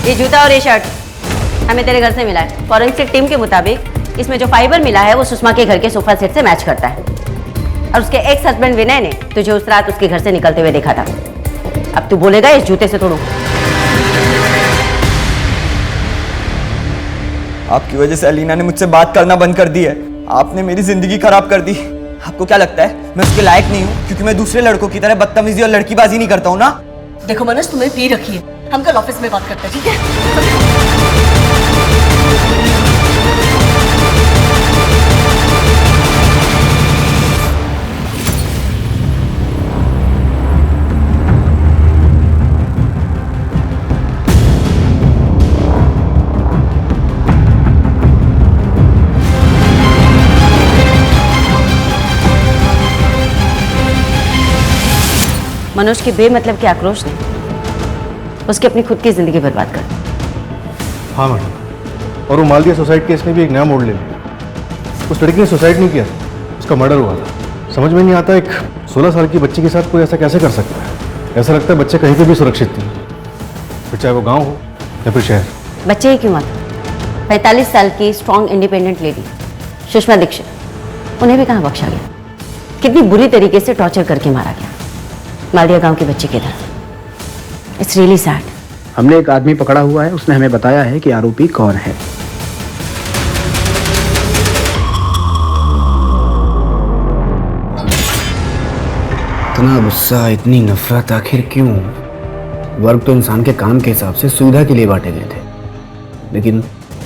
ये जूता और ये शर्ट हमें तेरे घर से मिला है। फॉरेंसिक टीम के मुताबिक इसमें जो फाइबर मिला है वो सुषमा के घर के सोफा सेट से मैच करता है, और उसके एक्स हस्बैंड विनय ने तुझे उस रात उसके घर से निकलते हुए देखा था। अब तू बोलेगा इस जूते से तोड़ूं? आपकी वजह से अलीना ने मुझसे बात करना बंद कर दी है। आपने मेरी जिंदगी खराब कर दी। आपको क्या लगता है मैं उसके लायक नहीं हूँ क्योंकि मैं दूसरे लड़कों की तरह बदतमीजी और लड़कीबाजी नहीं करता हूँ ना? देखो मनोज, तुम्हें पी रखी है, हम कल ऑफिस में बात करते हैं, ठीक है? मनोज के बेमतलब के आक्रोश ने उसकी अपनी खुद की जिंदगी बर्बाद कर दी। हाँ मैडम, और वो मालदिया सुसाइड केस में भी एक नया मोड़ ले लिया। उस लड़की ने सुसाइड नहीं किया, उसका मर्डर हुआ था। समझ में नहीं आता एक 16 साल की बच्ची के साथ कोई ऐसा कैसे कर सकता है। ऐसा लगता है बच्चे कहीं पे भी सुरक्षित नहीं, फिर चाहे वो गाँव हो या फिर शहर। बच्चे ही क्यों माता, 45 साल की strong independent lady Sushma Dikshit, उन्हें भी कहाँ बख्शा गया। कितनी बुरी तरीके से टॉर्चर करके मारा गया मालदिया गांव के बच्चे की तरह। It's really sad. हमने एक आदमी पकड़ा हुआ है, उसने हमें बताया है कि आरोपी कौन है। इतना गुस्सा, इतनी नफरत आखिर क्यों? वर्ग तो इंसान के काम के हिसाब से सुविधा के लिए बांटे गए थे, लेकिन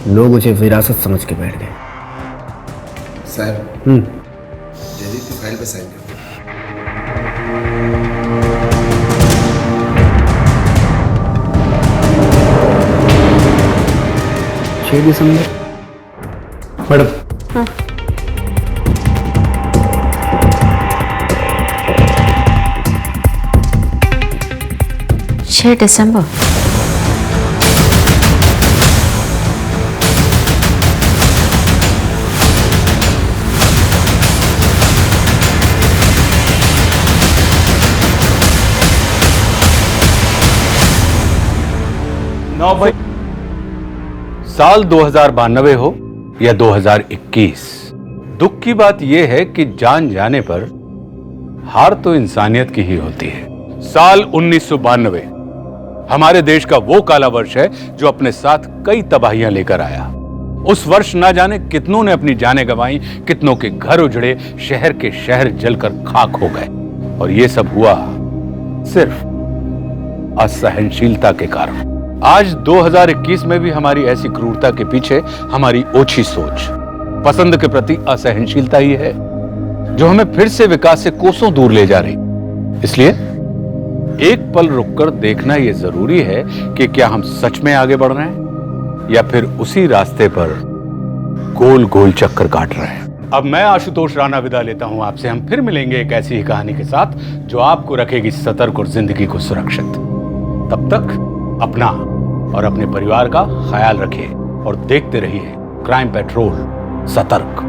लोग उसे विरासत समझ के बैठ गए। सर, जल्दी की फाइल पे साइन कर। 6 दिसंबर। मैडम। हाँ। 6 दिसंबर। साल 2092 हो या 2021, दुख की बात यह है कि जान जाने पर हार तो इंसानियत की ही होती है। साल 1992 हमारे देश का वो काला वर्ष है जो अपने साथ कई तबाहियां लेकर आया। उस वर्ष ना जाने कितनों ने अपनी जानें गंवाई, कितनों के घर उजड़े, शहर के शहर जलकर खाक हो गए, और ये सब हुआ सिर्फ असहनशीलता के कारण। आज 2021 में भी हमारी ऐसी क्रूरता के पीछे हमारी ओछी सोच, पसंद के प्रति असहनशीलता ही है जो हमें फिर से विकास से कोसों दूर ले जा रही। इसलिए एक पल रुककर देखना यह जरूरी है कि क्या हम सच में आगे बढ़ रहे हैं या फिर उसी रास्ते पर गोल गोल चक्कर काट रहे हैं। अब मैं आशुतोष राणा विदा लेता हूं आपसे। हम फिर मिलेंगे एक ऐसी ही कहानी के साथ जो आपको रखेगी सतर्क और जिंदगी को सुरक्षित। तब तक अपना और अपने परिवार का ख्याल रखिए और देखते रहिए क्राइम पेट्रोल सतर्क।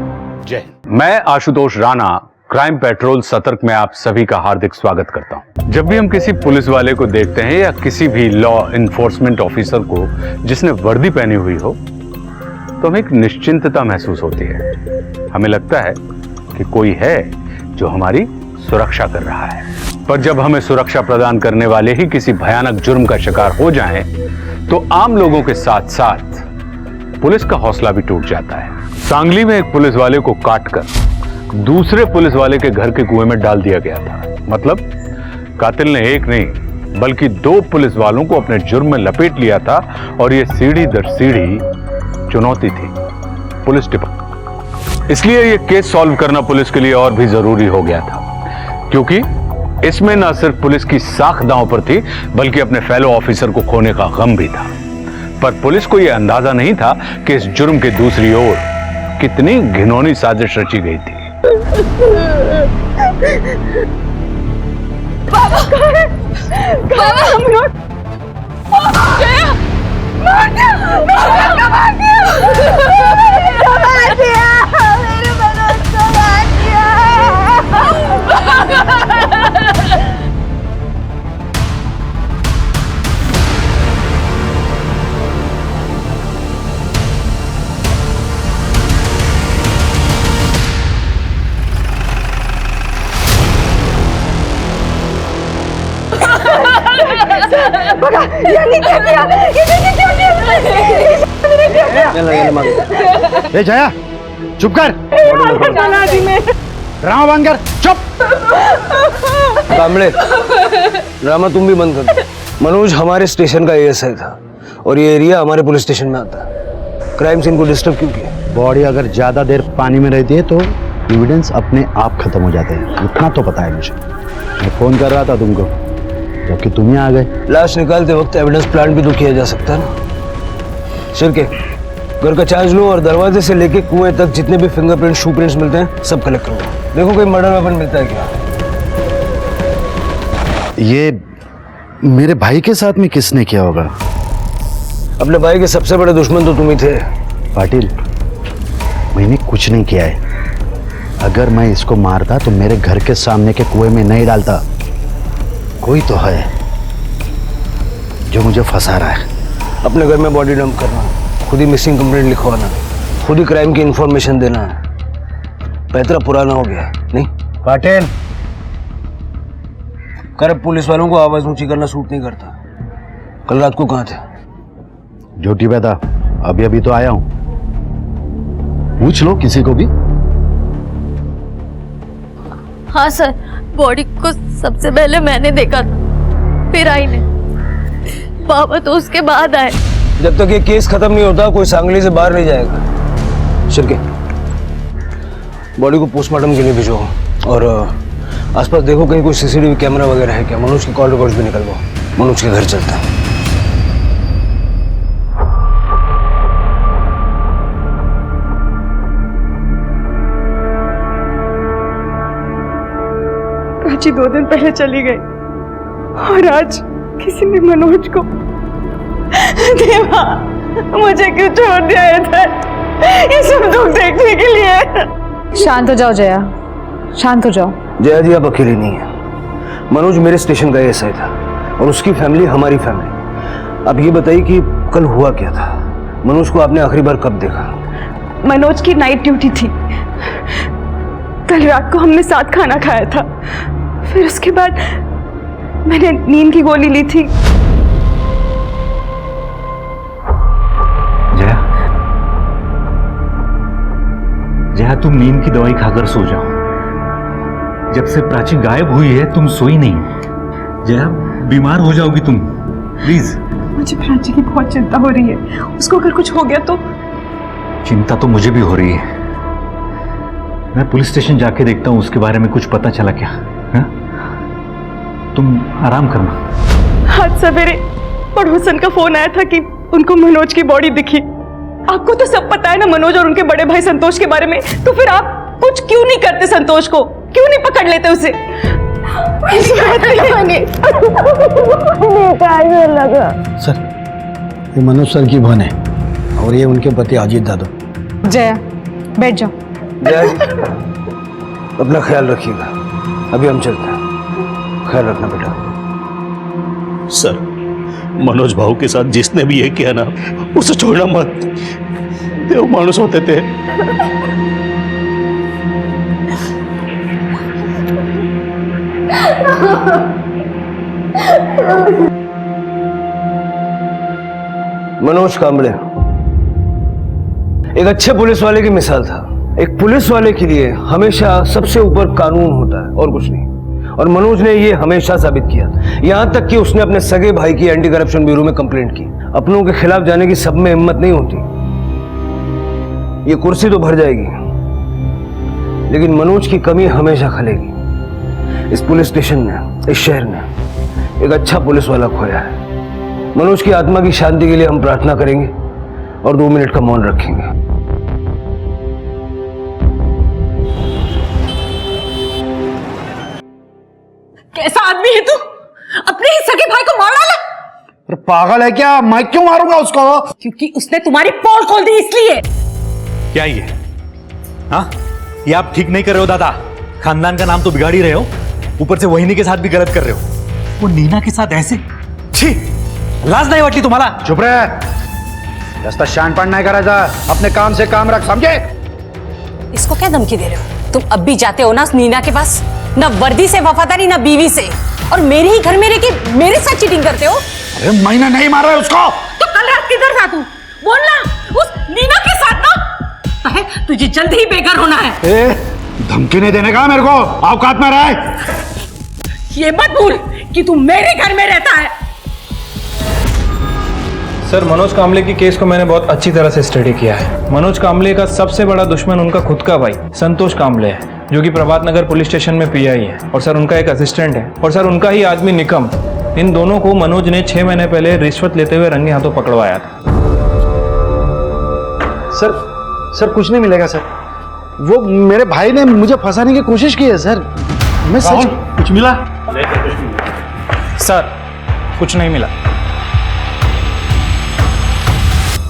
जय हिंद। मैं आशुतोष राणा क्राइम पेट्रोल सतर्क में आप सभी का हार्दिक स्वागत करता हूं। जब भी हम किसी पुलिस वाले को देखते हैं या किसी भी लॉ इन्फोर्समेंट ऑफिसर को जिसने वर्दी पहनी हुई हो, तो हमें एक निश्चिंतता महसूस होती है। हमें लगता है कि कोई है जो हमारी सुरक्षा कर रहा है। पर जब हमें सुरक्षा प्रदान करने वाले ही किसी भयानक जुर्म का शिकार हो जाएं, तो आम लोगों के साथ साथ पुलिस का हौसला भी टूट जाता है। सांगली में एक पुलिस वाले को काटकर दूसरे पुलिस वाले के घर के कुएं में डाल दिया गया था। मतलब कातिल ने एक नहीं बल्कि 2 पुलिस वालों को अपने जुर्म में लपेट लिया था, और यह सीढ़ी दर सीढ़ी चुनौती थी पुलिस डिपार्टमेंट। इसलिए यह केस सॉल्व करना पुलिस के लिए और भी जरूरी हो गया था, क्योंकि इसमें न सिर्फ पुलिस की साख दांव पर थी बल्कि अपने फेलो ऑफिसर को खोने का गम भी था। पर पुलिस को यह अंदाजा नहीं था कि इस जुर्म के दूसरी ओर कितनी घिनौनी साजिश रची गई थी। बाबा बाबा हम लोग मेरे मनोज को मार दिया। ये नहीं क्या किया, ये नहीं क्या किया, ए जया चुप कर, ड्रामा बंद कर, चुप। कामले, ड्रामा तुम भी बंद कर दो। मनोज हमारे स्टेशन का एएसआई था और ये एरिया हमारे पुलिस स्टेशन में आता है। क्राइम सीन को डिस्टर्ब क्यों किया? बॉडी अगर ज्यादा देर पानी में रहती है तो एविडेंस अपने आप खत्म हो जाते हैं, इतना तो पता है मुझे। मैं फोन कर रहा था तुमको, जबकि तुम ही आ गए। लाश निकालते वक्त एविडेंस प्लांट भी तो किया जा सकता है ना। शिरके, घर का चार्ज लो और दरवाजे से लेके कुएं तक जितने भी फिंगरप्रिंट, शू प्रिंट्स मिलते हैं सब कलेक्ट करो। देखो कोई मर्डर वेपन मिलता है क्या। ये मेरे भाई के साथ में किसने किया होगा? अपने भाई के सबसे बड़े दुश्मन तो तुम ही थे। पाटिल, मैंने कुछ नहीं किया है। अगर मैं इसको मारता तो मेरे घर के सामने के कुएं में नहीं डालता। कोई तो है जो मुझे फंसा रहा है। अपने घर में बॉडी डंप करना, खुद ही मिसिंग कंप्लेंट लिखवाना, खुद ही क्राइम की इंफॉर्मेशन देना, पैतरा पुराना हो गया नहीं? पाटिल, करप्ट पुलिस वालों को आवाज ऊंची करना सूट नहीं करता। कल रात को कहाँ थे? ड्यूटी पे था, अभी अभी तो आया हूं। पूछ लो किसी को भी। हाँ सर, बॉडी को सबसे पहले मैंने देखा था, फिर आई ने। पापा तो उसके बाद आए। जब तक ये केस खत्म नहीं होता कोई सांगली से बाहर नहीं जाएगा। शिरके, बॉडी को पोस्टमार्टम के लिए भिजो और आसपास देखो कहीं कोई सीसीटीवी कैमरा वगैरह है क्या। मनोज की कॉल रिकॉर्ड्स भी निकलवाओ। मनोज के घर चलता है। प्राची 2 दिन पहले चली गई और आज किसी ने मनोज को। देवा, मुझे क्यों छोड़ दिया इधर? ये सब दुख देखने के लिए। शांत हो जाओ जया, शांत हो जाओ। जया जी आप अकेली नहीं है। मनोज मेरे स्टेशन का एएसआई था और उसकी फैमिली हमारी फैमिली। अब ये बताइए कि कल हुआ क्या था? मनोज को आपने आखिरी बार कब देखा? मनोज की नाइट ड्यूटी थी। कल रात को हमने साथ खाना खाया था, फिर उसके बाद मैंने नींद की गोली ली थी। जया, जया तुम नींद की दवाई खाकर सो जाओ। जब से प्राची गायब हुई है तुम सोई नहीं। जया, बीमार हो जाओगी तुम, प्लीज। मुझे प्राची की बहुत चिंता हो रही है। उसको अगर कुछ हो गया तो? चिंता तो मुझे भी हो रही है। मैं पुलिस स्टेशन जाके देखता हूँ उसके बारे में कुछ पता चला क्या। हा? तुम आराम करना। आज सवेरे पड़ोसन का फोन आया था कि उनको मनोज की बॉडी दिखी। आपको तो सब पता है ना मनोज और उनके बड़े भाई संतोष के बारे में, तो फिर आप कुछ क्यों नहीं करते? संतोष को क्यों नहीं पकड़ लेते उसे? सर, ये मनोज सर की बहन है और ये उनके पति अजीत दादू। जया, बैठ जाओ। जया जी, अपना ख्याल रखिएगा। अभी हम चलते हैं। ख्याल रखना बेटा। सर, मनोज भाऊ के साथ जिसने भी ये किया ना, उसे छोड़ना मत। देव मानुस होते थे। मनोज कांबळे एक अच्छे पुलिस वाले की मिसाल था। एक पुलिस वाले के लिए हमेशा सबसे ऊपर कानून होता है और कुछ नहीं। और मनोज ने ये हमेशा साबित किया। यहां तक कि उसने अपने सगे भाई की एंटी करप्शन ब्यूरो में कंप्लेंट की। अपनों के खिलाफ जाने की सब में हिम्मत नहीं होती। ये कुर्सी तो भर जाएगी, लेकिन मनोज की कमी हमेशा खलेगी। इस पुलिस स्टेशन ने, इस शहर ने एक अच्छा पुलिस वाला खोया है। मनोज की आत्मा की शांति के लिए हम प्रार्थना करेंगे और 2 मिनट का मौन रखेंगे। कैसा आदमी है तू? अपने ही सगे भाई को मार डाला? अरे पागल है क्या? मैं क्यों मारूंगा उसको? क्योंकि उसने तुम्हारी पोल खोल दी इसलिए। क्या ये? हाँ, ये आप ठीक नहीं कर रहे हो दादा। खानदान का नाम तो बिगाड़ ही रहे हो, ऊपर से वहिनी के साथ भी गलत कर रहे हो। वो नीना के साथ ऐसे, छी, लाज नहीं वाटली तुम्हाला? चुप रहे, जास्त शहाणपण नाही करायचा। अपने काम से काम रख, समझे? इसको क्या धमकी दे रहे हो? तुम अब भी जाते हो ना नीना के पास? ना वर्दी से वफादारी, ना बीवी से, और मेरे ही घर में रह के मेरे साथ चीटिंग करते हो। अरे मैंने नहीं मारा है उसको। तो कल रात किधर था तू? बोल ना, उस नीना के साथ ना है, तुझे जल्द ही बेघर होना है। धमकी नहीं देने का मेरे को, औकात में रहे। ये मत भूल कि तू मेरे घर में रहता है। सर, मनोज कामले की केस को मैंने बहुत अच्छी तरह से स्टडी किया है। मनोज कामले का सबसे बड़ा दुश्मन उनका खुद का भाई संतोष कामले है, जो कि प्रभात नगर पुलिस स्टेशन में पीआई है, और सर उनका एक असिस्टेंट है, और सर उनका ही आदमी निकम। इन दोनों को मनोज ने 6 महीने पहले रिश्वत लेते हुए रंगे हाथों पकड़वाया था। सर कुछ नहीं मिलेगा सर। वो मेरे भाई ने मुझे फंसाने की कोशिश की है सर। मैं सच कुछ मिला सर? कुछ नहीं मिला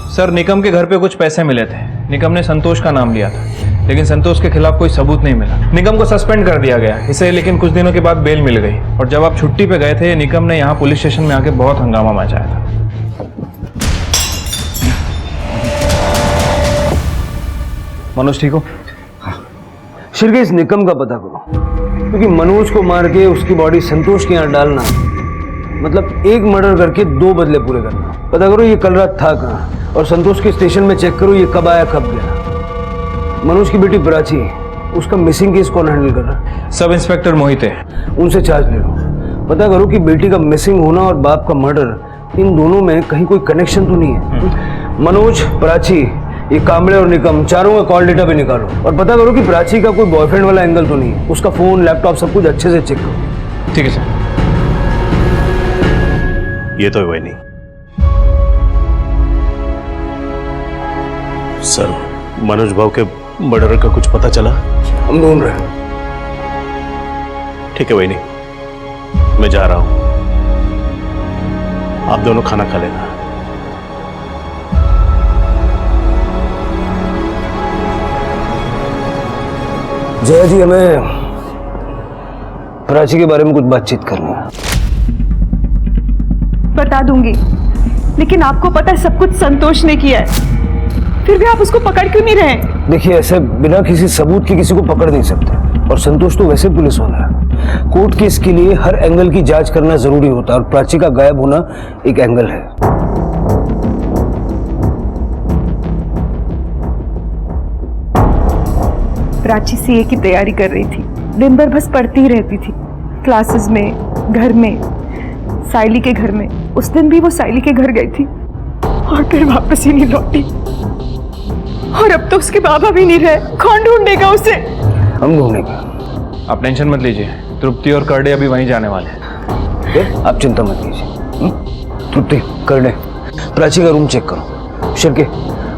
सर। निकम के घर पे कुछ पैसे मिले थे। निकम ने संतोष का नाम लिया था, लेकिन संतोष के खिलाफ कोई सबूत नहीं मिला। निकम को सस्पेंड कर दिया गया इसे, लेकिन कुछ दिनों के बाद बेल मिल गई। और जब आप छुट्टी पे गए थे, निकम ने यहाँ पुलिस स्टेशन में आके बहुत हंगामा मचाया था। मनोज ठीक हो? शिरके इस निकम का पता करो, क्योंकि मनोज को मार के उसकी बॉडी संतोष के यहाँ डालना मतलब एक मर्डर करके 2 बदले पूरे करना। पता करो ये कल रात था कहाँ, और संतोष के स्टेशन में चेक करो ये कब आया कब गया। मनोज की बेटी प्राची, उसका मिसिंग केस कौन हैंडल कर रहा है? सब इंस्पेक्टर मोहित है, उनसे चार्ज ले लो। पता करो कि बेटी का मिसिंग होना और बाप का मर्डर, इन दोनों में कहीं कोई कनेक्शन तो नहीं है। मनोज, प्राची, ये कामले और निकम, चारों का कॉल डेटा भी निकालो, और पता करो कि प्राची का कोई बॉयफ्रेंड वाला एंगल तो नहीं है। उसका फोन, लैपटॉप सब कुछ अच्छे से चेक करो। ठीक है सर। ये तो हुआ नहीं सर। मनोज भाव के मर्डर का कुछ पता चला? हम ढूंढ रहे हैं। ठीक है वही नहीं, मैं जा रहा हूं, आप दोनों खाना खा लेना। जया जी, हमें प्राची के बारे में कुछ बातचीत करनी है। बता दूंगी, लेकिन आपको पता है सब कुछ संतोष ने किया है, फिर भी आप उसको पकड़ क्यों नहीं रहे? देखिए, ऐसे बिना किसी सबूत के किसी को पकड़ नहीं सकते, और संतोष तो वैसे पुलिस वाला है। कोर्ट केस के लिए हर एंगल की जांच करना जरूरी होता है, और प्राची का गायब होना एक एंगल है। प्राची सीए की तैयारी कर रही थी, दिन भर बस पढ़ती ही रहती थी, क्लासेस में, घर में, साइली के घर में। उस दिन भी वो साइली के घर गई थी और फिर वापस ही नहीं लौटी, और अब तो उसके बाबा भी नहीं रहे। कौन ढूंढेगा उसे? हम ढूंढेंगे, आप टेंशन मत लीजिए। तृप्ति और करडे अभी वहीं जाने वाले हैं। आप चिंता मत कीजिए। तृप्ति, करडे, प्राची का रूम चेक करो। शिरके,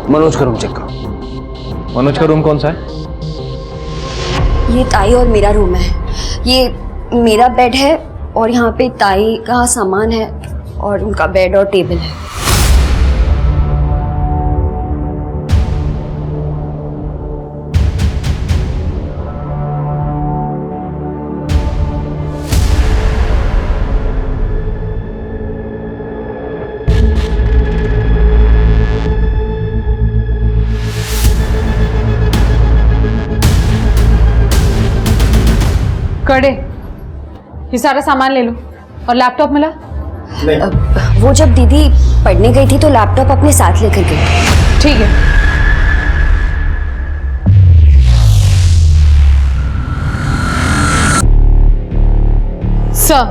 मनोज का रूम चेक करो। मनोज का रूम कौन सा है? ये ताई और मेरा रूम है। ये मेरा बेड है, और यहाँ पे ताई का सामान है, और उनका बेड और टेबल है। कड़े, ये सारा सामान ले लो, और लैपटॉप मिला? वो जब दीदी पढ़ने गई थी तो लैपटॉप अपने साथ लेकर गई। ठीक है। सर,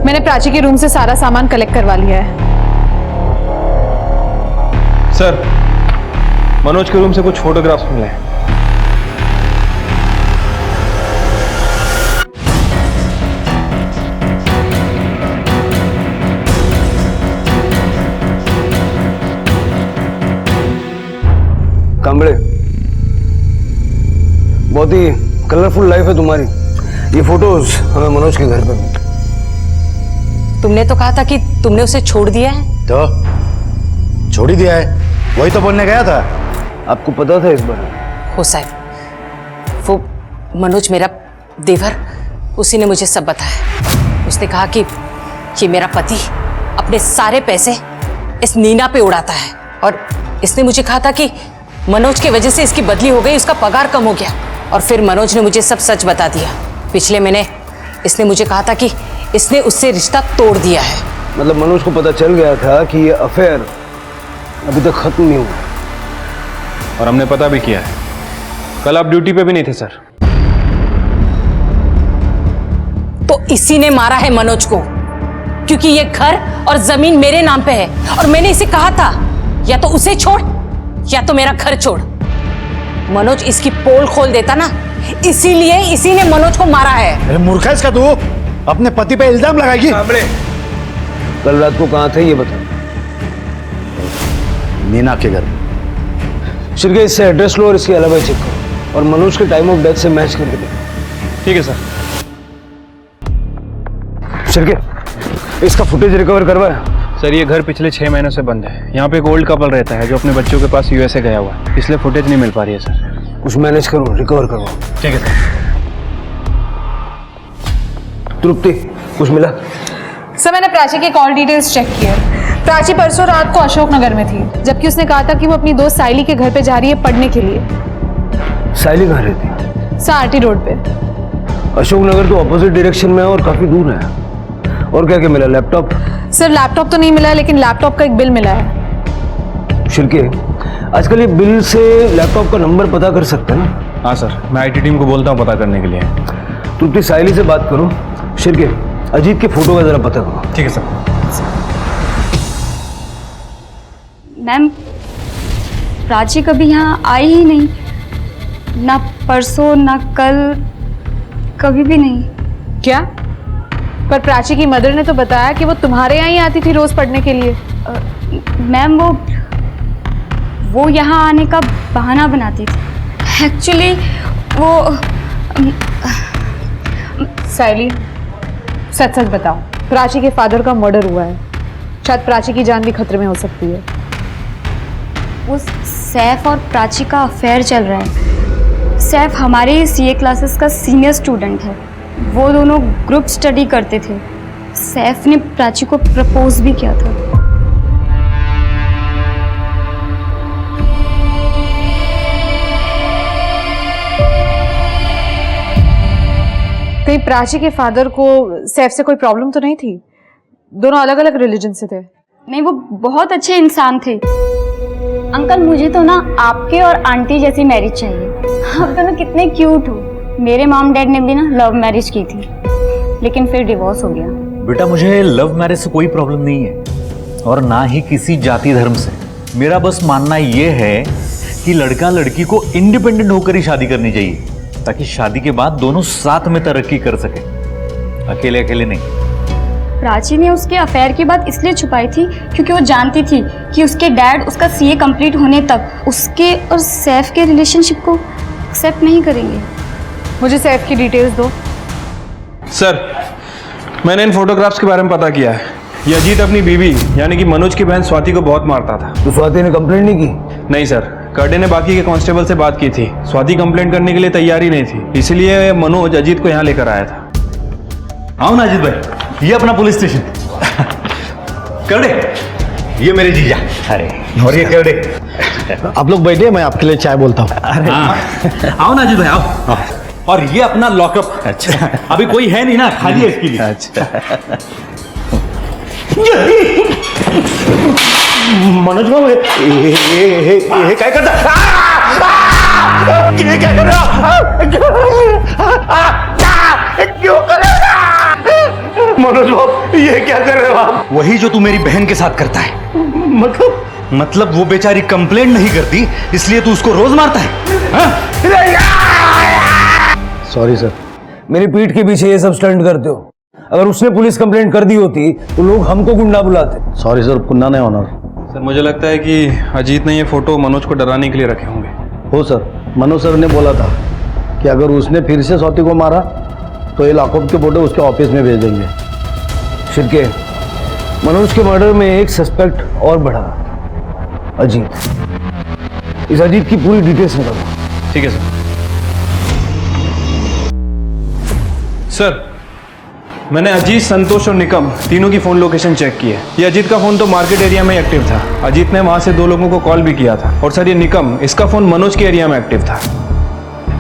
मैंने प्राची के रूम से सारा सामान कलेक्ट करवा लिया है। सर, मनोज के रूम से कुछ फोटोग्राफ्स मिले हैं। कांबड़े, बहुत ही कलरफुल लाइफ है तुम्हारी। ये फोटोज हमें मनोज के घर पे मिले। तुमने तो कहा था कि तुमने उसे छोड़ दिया है। तो छोड़ ही दिया है, वही तो बोलने गया था। आपको पता था इस बारे? हो साहब, वो मनोज मेरा देवर, उसी ने मुझे सब बताया। उसने कहा कि ये मेरा पति अपने सारे पैसे इस नीना पे उड़ाता है, और इसने मुझे कहा था कि मनोज की वजह से इसकी बदली हो गई, उसका पगार कम हो गया। और फिर मनोज ने मुझे सब सच बता दिया। पिछले महीने इसने मुझे कहा था कि इसने उससे रिश्ता तोड़ दिया है। मतलब मनोज को पता चल गया था कि ये अफेयर अभी तक खत्म नहीं हुआ। और हमने पता भी किया है। कल आप ड्यूटी पे भी नहीं थे सर। तो इसी ने मारा है मनोज को, क्योंकि ये घर और जमीन मेरे नाम पे है और मैंने इसे कहा था या तो उसे छोड़ या तो मेरा घर छोड़। मनोज इसकी पोल खोल देता ना, इसीलिए इसी ने मनोज को मारा है। अरे मूर्ख है इसका तू, अपने पति पे इल्जाम लगाएगी। कल रात को कहाँ थे ये बता। नीना के घर। शिरके इससे एड्रेस लो और इसकी अलावा चेक करो और मनोज के टाइम ऑफ डेथ से मैच करके देखो। ठीक है सर। शिरके इसका फुटेज रिकवर करवाया? सर ये घर पिछले 6 महीनों से बंद है। यहाँ पे एक ओल्ड कपल रहता है जो अपने बच्चों के पास यूएसए गया हुआ है, इसलिए फुटेज नहीं मिल पा रही है सर। कुछ मैनेज करो, रिकवर करवाओ। ठीक है सर। तृप्ति कुछ मिला? सर मैंने प्राची के कॉल डिटेल्स चेक किए। प्राची परसों रात को अशोकनगर में थी, जबकि उसने कहा था कि वो अपनी दोस्त साइली के घर पे जा रही है पढ़ने के लिए। साइली कहाँ रहती है? सर आरटी रोड पे। अशोकनगर तो ऑपोजिट डायरेक्शन में है और काफी दूर है। और क्या क्या मिला? लैपटॉप? सर लैपटॉप तो नहीं मिला, लेकिन लैपटॉप का एक बिल मिला है। शिरके आजकल ये बिल से लैपटॉप का नंबर पता कर सकते हैं ना? हाँ सर, मैं आईटी टीम को बोलता हूँ पता करने के लिए। तृप्ति साइली से बात करो। शिरके अजीत के फोटो का जरा पता करो। ठीक है सर। मैम प्राची कभी यहाँ आई ही नहीं, ना परसों ना कल, कभी भी नहीं। क्या? पर प्राची की मदर ने तो बताया कि वो तुम्हारे यहाँ ही आती थी रोज पढ़ने के लिए। मैम वो यहाँ आने का बहाना बनाती थी। एक्चुअली वो साइली सच सच बताओ, प्राची के फादर का मर्डर हुआ है, शायद प्राची की जान भी खतरे में हो सकती है। वो सैफ और प्राची का अफेयर चल रहा है। सैफ हमारे सीए क्लासेस का सीनियर स्टूडेंट है, वो दोनों ग्रुप स्टडी करते थे। सैफ ने प्राची को प्रपोज भी किया था। कहीं प्राची के फादर को सैफ से कोई प्रॉब्लम तो नहीं थी? दोनों अलग अलग रिलीजन से थे। नहीं, वो बहुत अच्छे इंसान थे। अंकल मुझे तो ना आपके और आंटी जैसी मैरिज चाहिए। आप दोनों कितने क्यूट हो। मेरे मॉम डैड ने भी ना लव मैरिज की थी, लेकिन फिर डिवोर्स हो गया। बेटा मुझे लव मैरिज से कोई प्रॉब्लम नहीं है और ना ही किसी जाति धर्म से। मेरा बस मानना ये है कि लड़का लड़की को इंडिपेंडेंट होकर ही शादी करनी चाहिए, ताकि शादी के बाद दोनों साथ में तरक्की कर सके, अकेले अकेले नहीं। प्राची ने उसके अफेयर की बात इसलिए छुपाई थी क्योंकि वो जानती थी कि उसके डैड उसका सीए कंप्लीट होने तक उसके और सैफ के रिलेशनशिप को एक्सेप्ट नहीं करेंगे। मुझे सैफ की डिटेल्स दो। सर मैंने इन फोटोग्राफ्स के बारे में पता किया है। ये अजीत अपनी बीवी यानी कि मनोज की बहन स्वाति को बहुत मारता था। तो स्वाति ने कंप्लेंट नहीं की? नहीं सर, कर्डे ने बाकी के कांस्टेबल से बात की थी। स्वाति कंप्लेंट करने के लिए तैयार ही नहीं थी, इसलिए मनोज अजीत को यहाँ लेकर आया था। आओ ना अजीत भाई, ये अपना पुलिस स्टेशन। कर्डे ये मेरे जीजा। अरे और ये कर्डे। आप लोग बैठे, मैं आपके लिए चाय बोलता हूँ। अरे आओ ना अजीत भाई आओ। और ये अपना लॉकअप। अच्छा अभी कोई है नहीं ना, खाली है इसके लिए। अच्छा मनोज बाबू ये क्या करता ये क्या कर रहा? क्यों कर रहा? मनोज बाबू ये क्या कर रहे हो आप? वही जो तू मेरी बहन के साथ करता है। मतलब वो बेचारी कंप्लेंट नहीं करती इसलिए तू उसको रोज मारता है? Sorry sir. मेरी पीठ के पीछे ये सब स्टंट करते हो। अगर उसने पुलिस कंप्लेंट कर दी होती तो लोग हमको गुंडा बुलाते। सॉरी सर, गुंडा नहीं होना। सर मुझे लगता है कि अजीत ने ये फोटो मनोज को डराने के लिए रखे होंगे। हो सर, मनोज सर ने बोला था कि अगर उसने फिर से स्वाति को मारा तो ये लॉकअप के फोटो उसके ऑफिस में भेज देंगे। शिरके मनोज के मर्डर में एक सस्पेक्ट और बढ़ा, अजीत। इस अजीत की पूरी डिटेल्स निकालो। ठीक है सर। सर मैंने अजीत, संतोष और निकम तीनों की फ़ोन लोकेशन चेक की है। ये अजीत का फ़ोन तो मार्केट एरिया में एक्टिव था। अजीत ने वहाँ से 2 लोगों को कॉल भी किया था। और सर ये निकम, इसका फ़ोन मनोज के एरिया में एक्टिव था।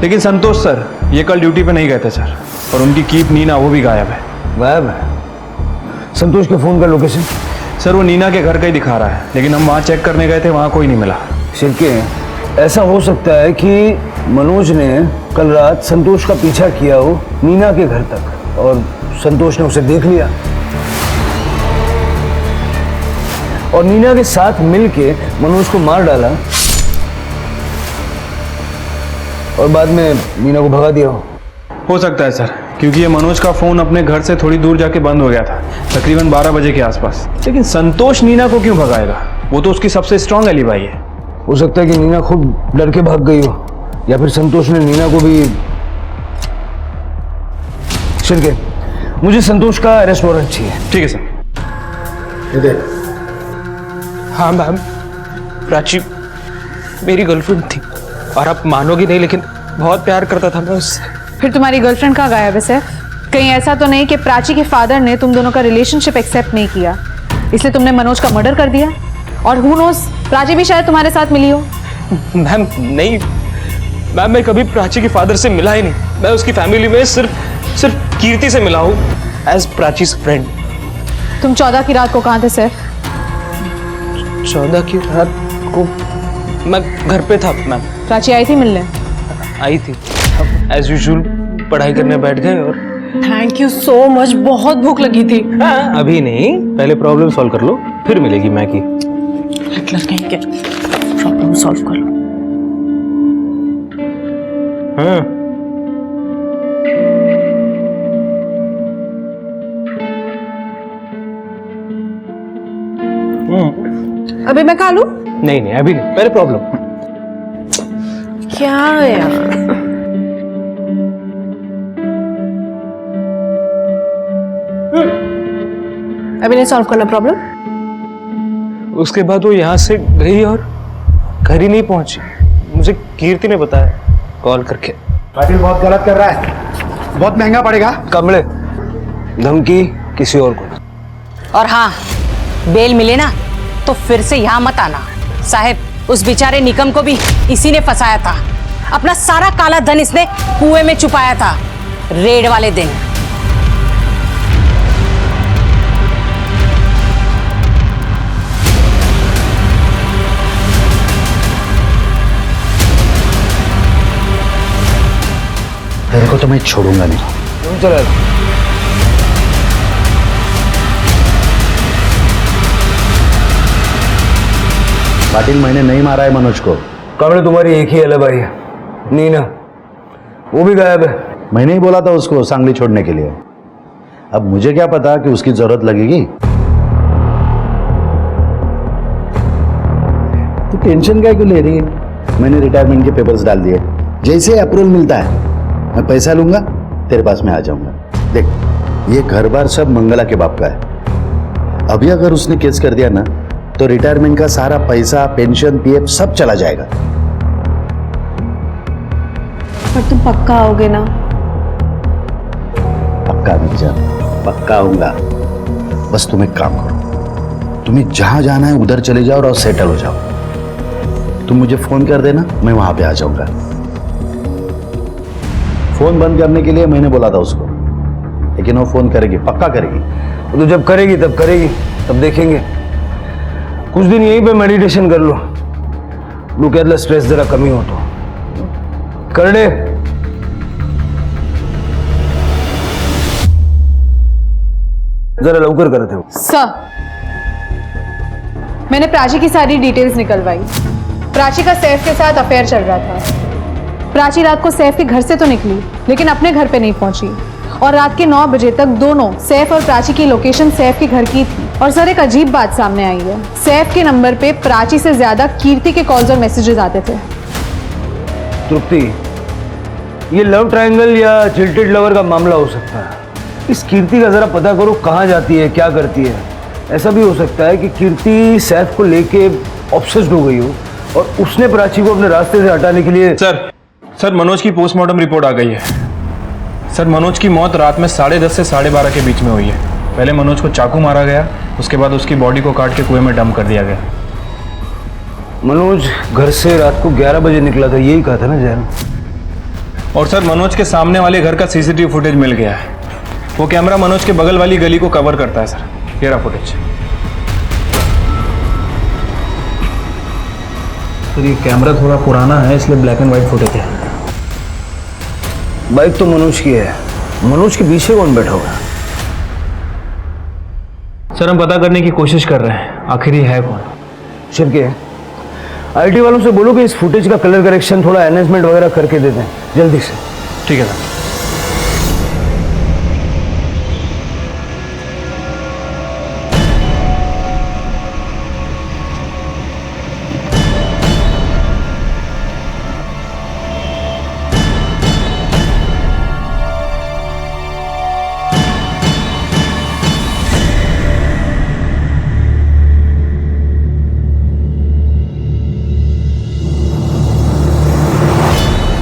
लेकिन संतोष सर ये कल ड्यूटी पे नहीं गए थे सर, और उनकी कीप नीना वो भी गायब है। गायब है? संतोष के फ़ोन का लोकेशन? सर वो नीना के घर का ही दिखा रहा है, लेकिन हम वहाँ चेक करने गए थे, वहाँ कोई नहीं मिला। शिरके ऐसा हो सकता है कि मनोज ने कल रात संतोष का पीछा किया हो नीना के घर तक और संतोष ने उसे देख लिया और नीना के साथ मिलके मनोज को मार डाला और बाद में नीना को भगा दिया हो सकता है सर, क्योंकि ये मनोज का फोन अपने घर से थोड़ी दूर जाके बंद हो गया था, तकरीबन 12 बजे के आसपास। लेकिन संतोष नीना को क्यों भगाएगा? वो तो उसकी सबसे स्ट्रांग एलिबाई है। हो सकता है कि नीना खुद डर के भाग गई हो या फिर संतोष ने नीना को भी। शिरके, मुझे संतोष का अरेस्ट वारंट चाहिए। ठीक है सर। इधर। हाँ मैम, प्राची मेरी गर्लफ्रेंड थी और आप मानोगी नहीं लेकिन बहुत प्यार करता था मैं उससे। फिर तुम्हारी गर्लफ्रेंड कहाँ गायब है सैफ? कहीं ऐसा तो नहीं कि प्राची के फादर ने तुम दोनों का रिलेशनशिप एक्सेप्ट नहीं किया इसलिए तुमने मनोज का मर्डर कर दिया? और हु नोस, प्राची भी शायद तुम्हारे साथ मिली हो। मैम नहीं मैम, मैं कभी प्राची के फादर से मिला ही नहीं। मैं उसकी फैमिली में सिर्फ कीर्ति से मिला हूँ एज प्राचीज फ्रेंड। तुम 14 की रात को कहाँ थे सैफ? 14 की रात को मैं घर पे था मैम। प्राची आई थी मिलने? आई थी, एज यूजुअल पढ़ाई करने बैठ गए और थैंक यू सो मच, बहुत भूख लगी थी। अभी नहीं, पहले प्रॉब्लम सॉल्व कर लो फिर मिलेगी मैगी। प्रॉब्लम सॉल्व कर लो। हाँ अभी मैं खा लूं? नहीं अभी नहीं, पहले प्रॉब्लम। क्या यार, अभी नहीं सॉल्व करना प्रॉब्लम। उसके बाद वो यहाँ से गई और घर ही नहीं पहुंची। मुझे कीर्ति ने बताया कॉल करके। पाटिल बहुत गलत कर रहा है, बहुत महंगा पड़ेगा। कमले, धमकी किसी और को। और हाँ, बेल मिले ना तो फिर से यहाँ मत आना। साहब, उस बेचारे निकम को भी इसी ने फंसाया था। अपना सारा काला धन इसने कुएं में छुपाया था रेड वाले दिन। तेरे को तो मैं छोड़ूंगा नहीं। चल पाटिल, मैंने नहीं मारा है मनोज को। कमले, तुम्हारी एक ही अलग भाई है नीना, वो भी गायब है। मैंने ही बोला था उसको सांगली छोड़ने के लिए। अब मुझे क्या पता कि उसकी जरूरत लगेगी। तो टेंशन क्या क्यों ले रही है? मैंने रिटायरमेंट के पेपर्स डाल दिए, जैसे अप्रूवल मिलता है मैं पैसा लूंगा, तेरे पास में आ जाऊंगा। देख, ये घर बार सब मंगला के बाप का है। अभी अगर उसने केस कर दिया ना तो रिटायरमेंट का सारा पैसा, पेंशन, पीएफ सब चला जाएगा। पर तुम पक्का आओगे ना? पक्का मिर्जा, पक्का आऊंगा। बस तुम एक काम करो, तुम्हें जहां जाना है उधर चले जाओ और सेटल हो जाओ। तुम मुझे फोन कर देना, मैं वहां पे आ जाऊंगा। फोन बंद करने के लिए मैंने बोला था उसको, लेकिन वो फोन करेगी, पक्का करेगी। तो जब करेगी तब करेगी, तब देखेंगे। कुछ दिन यहीं पे मेडिटेशन कर लो, लुक एट द स्ट्रेस जरा कमी हो तो कर ले। जरा लवकर करते हो। सर, मैंने प्राची की सारी डिटेल्स निकलवाई। प्राची का सैफ के साथ अफेयर चल रहा था। प्राची रात को सैफ के घर से तो निकली लेकिन अपने घर पे नहीं पहुंची और रात के 9 बजे तक दोनों, सैफ और प्राची की लोकेशन सैफ के घर की थी। और सर, एक अजीब बात सामने आई है। सैफ के नंबर पे प्राची से ज्यादा कीर्ति के कॉल्स और मैसेजेस आते थे। तृप्ति, ये लव ट्रायंगल या जिल्टेड लवर का मामला हो सकता है। इस कीर्ति का जरा पता करो, कहाँ जाती है, क्या करती है। ऐसा भी हो सकता है कि कीर्ति सैफ को लेके ऑब्सेस्ड हो गई हो और उसने प्राची को अपने रास्ते से हटाने के लिए। सर, मनोज की पोस्टमार्टम रिपोर्ट आ गई है। सर, मनोज की मौत रात में 10:30 से 12:30 के बीच में हुई है। पहले मनोज को चाकू मारा गया, उसके बाद उसकी बॉडी को काट के कुएं में डंप कर दिया गया। मनोज घर से रात को 11 बजे निकला था, यही कहा था ना जैन? और सर, मनोज के सामने वाले घर का सीसीटीवी फुटेज मिल गया है। वो कैमरा मनोज के बगल वाली गली को कवर करता है सर। ये रहा फुटेज। सर ये कैमरा थोड़ा पुराना है इसलिए ब्लैक एंड वाइट फुटेज है। बाइक तो मनोज की है, मनोज के पीछे कौन बैठा हुआ है? सर हम पता करने की कोशिश कर रहे हैं आखिर ये है कौन। शिवके आईटी वालों से बोलो कि इस फुटेज का कलर करेक्शन थोड़ा एनहेंसमेंट वगैरह करके दे दें जल्दी से। ठीक है सर।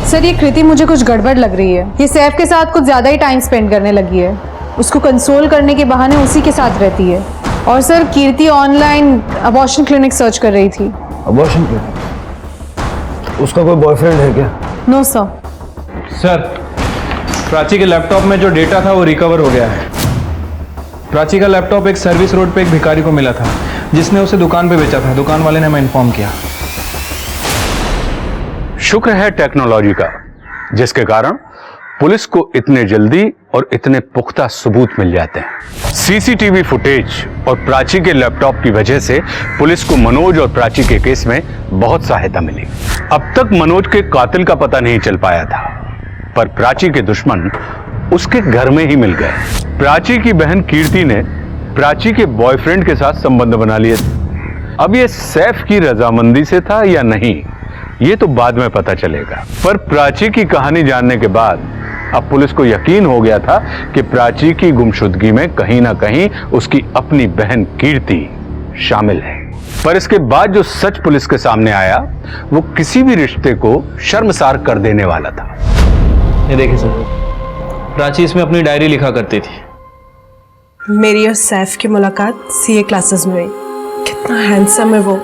सर ये कृति मुझे कुछ गड़बड़ लग रही है। ये सैफ के साथ कुछ ज़्यादा ही टाइम स्पेंड करने लगी है। उसको कंसोल करने के बहाने उसी के साथ रहती है। और सर कीर्ति ऑनलाइन अबॉर्शन क्लिनिक सर्च कर रही थी। Abortion clinic? उसका कोई बॉयफ्रेंड है क्या? No sir. सर प्राची के लैपटॉप में जो डेटा था वो रिकवर हो गया है। प्राची का लैपटॉप एक सर्विस रोड पे एक भिखारी को मिला था जिसने उसे दुकान पे बेचा था। दुकान वाले ने हमें इन्फॉर्म किया। शुक्र है टेक्नोलॉजी का, जिसके कारण पुलिस को इतने जल्दी और इतने पुख्ता सबूत मिल जाते हैं। सीसीटीवी फुटेज और प्राची के लैपटॉप की वजह से पुलिस को मनोज और प्राची के केस में बहुत सहायता मिली। अब तक मनोज के कातिल का पता नहीं चल पाया था, पर प्राची के दुश्मन उसके घर में ही मिल गए। प्राची की बहन कीर्ति ने प्राची के बॉयफ्रेंड के साथ संबंध बना लिए थे। अब ये सैफ की रजामंदी से था या नहीं, ये तो बाद में पता चलेगा। पर प्राची की कहानी जानने के बाद अब पुलिस को यकीन हो गया था कि प्राची की गुमशुदगी में कहीं ना कहीं उसकी अपनी बहन कीर्ति शामिल है। पर इसके बाद जो सच पुलिस के सामने आया वो किसी भी रिश्ते को शर्मसार कर देने वाला था। ये देखिए सर, प्राची इसमें अपनी डायरी लिखा करती थी। मेरी और सैफ की मुलाकात सीए क्लासेस में हुई। कितना हैंडसम है वो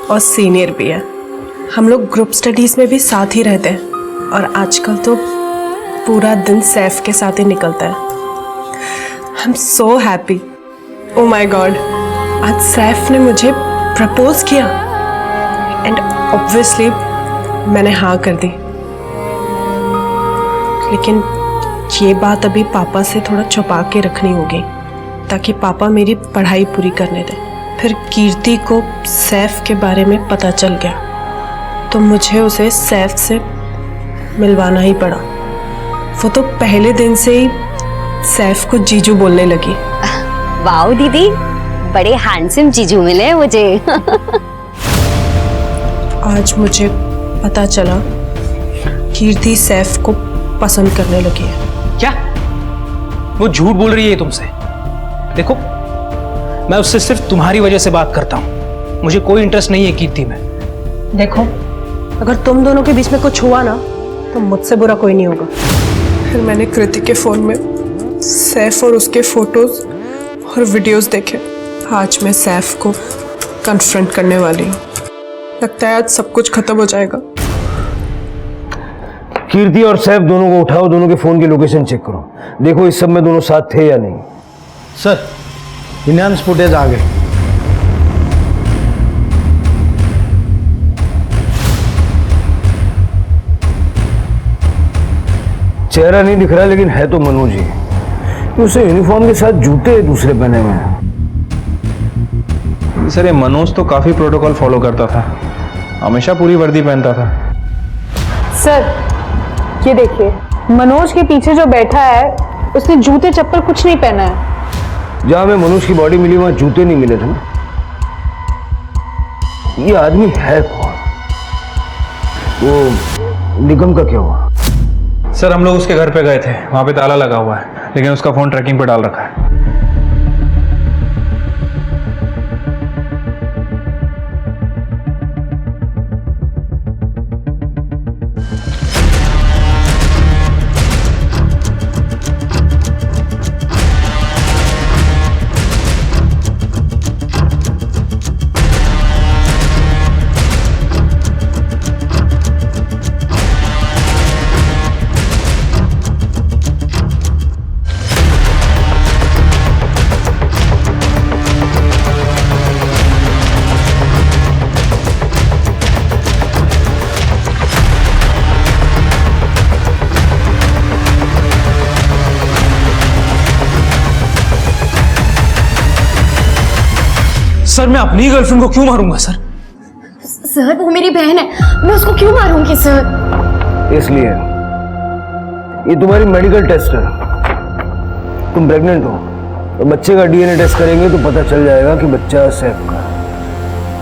और सीनियर भी है। हम लोग ग्रुप स्टडीज में भी साथ ही रहते हैं और आजकल तो पूरा दिन सैफ के साथ ही निकलता है। I am so happy. Oh my God, आज सैफ ने मुझे प्रपोज किया एंड ऑब्वियसली मैंने हाँ कर दी। लेकिन ये बात अभी पापा से थोड़ा छुपा के रखनी होगी ताकि पापा मेरी पढ़ाई पूरी करने दें। फिर कीर्ति को सैफ के बारे में पता चल गया तो मुझे उसे सैफ से मिलवाना ही पड़ा। वो तो पहले दिन से ही सैफ को जीजू बोलने लगी। वाओ दीदी, बड़े हैंडसम जीजू मिले मुझे। आज मुझे पता चला कीर्ति सैफ को पसंद करने लगी है। क्या? वो झूठ बोल रही है तुमसे? देखो, मैं उससे सिर्फ तुम्हारी वजह से बात करता हूँ। मुझे कोई इंटरेस्ट नहीं है कीर्ति में। देखो, अगर तुम दोनों के बीच में कुछ हुआ ना तो मुझसे बुरा कोई नहीं होगा। फिर मैंने कृति के फोन में सैफ और उसके फोटोज और वीडियोस देखे। आज मैं सैफ को कन्फ्रंट करने वाली हूँ। लगता है आज सब कुछ खत्म हो जाएगा। कीर्ति और सैफ दोनों को उठाओ, दोनों के फोन की लोकेशन चेक करो, देखो इस सब में दोनों साथ थे या नहीं। सर, इनहांस फुटेज आ गए। चेहरा नहीं दिख रहा लेकिन है तो मनोज ही। उसे यूनिफॉर्म के साथ जूते दूसरे पहने हुए हैं। सर ये मनोज तो काफी प्रोटोकॉल फॉलो करता था, हमेशा पूरी वर्दी पहनता था। सर ये देखिए, मनोज के पीछे जो बैठा है उसने जूते चप्पल कुछ नहीं पहना है। जहां में मनोज की बॉडी मिली वहां जूते नहीं मिले थे ना। ये आदमी है कौन? वो निगम का क्या हुआ? सर हम लोग उसके घर पे गए थे, वहां पे ताला लगा हुआ है लेकिन उसका फोन ट्रैकिंग पे डाल रखा है। सर मैं अपनी गर्लफ्रेंड को क्यों मारूंगा सर? सर वो मेरी बहन है, मैं उसको क्यों मारूंगी सर? इसलिए ये तुम्हारी मेडिकल टेस्ट है, तुम प्रेग्नेंट हो तो बच्चे का डीएनए टेस्ट करेंगे तो पता चल जाएगा कि बच्चा सैफ का है।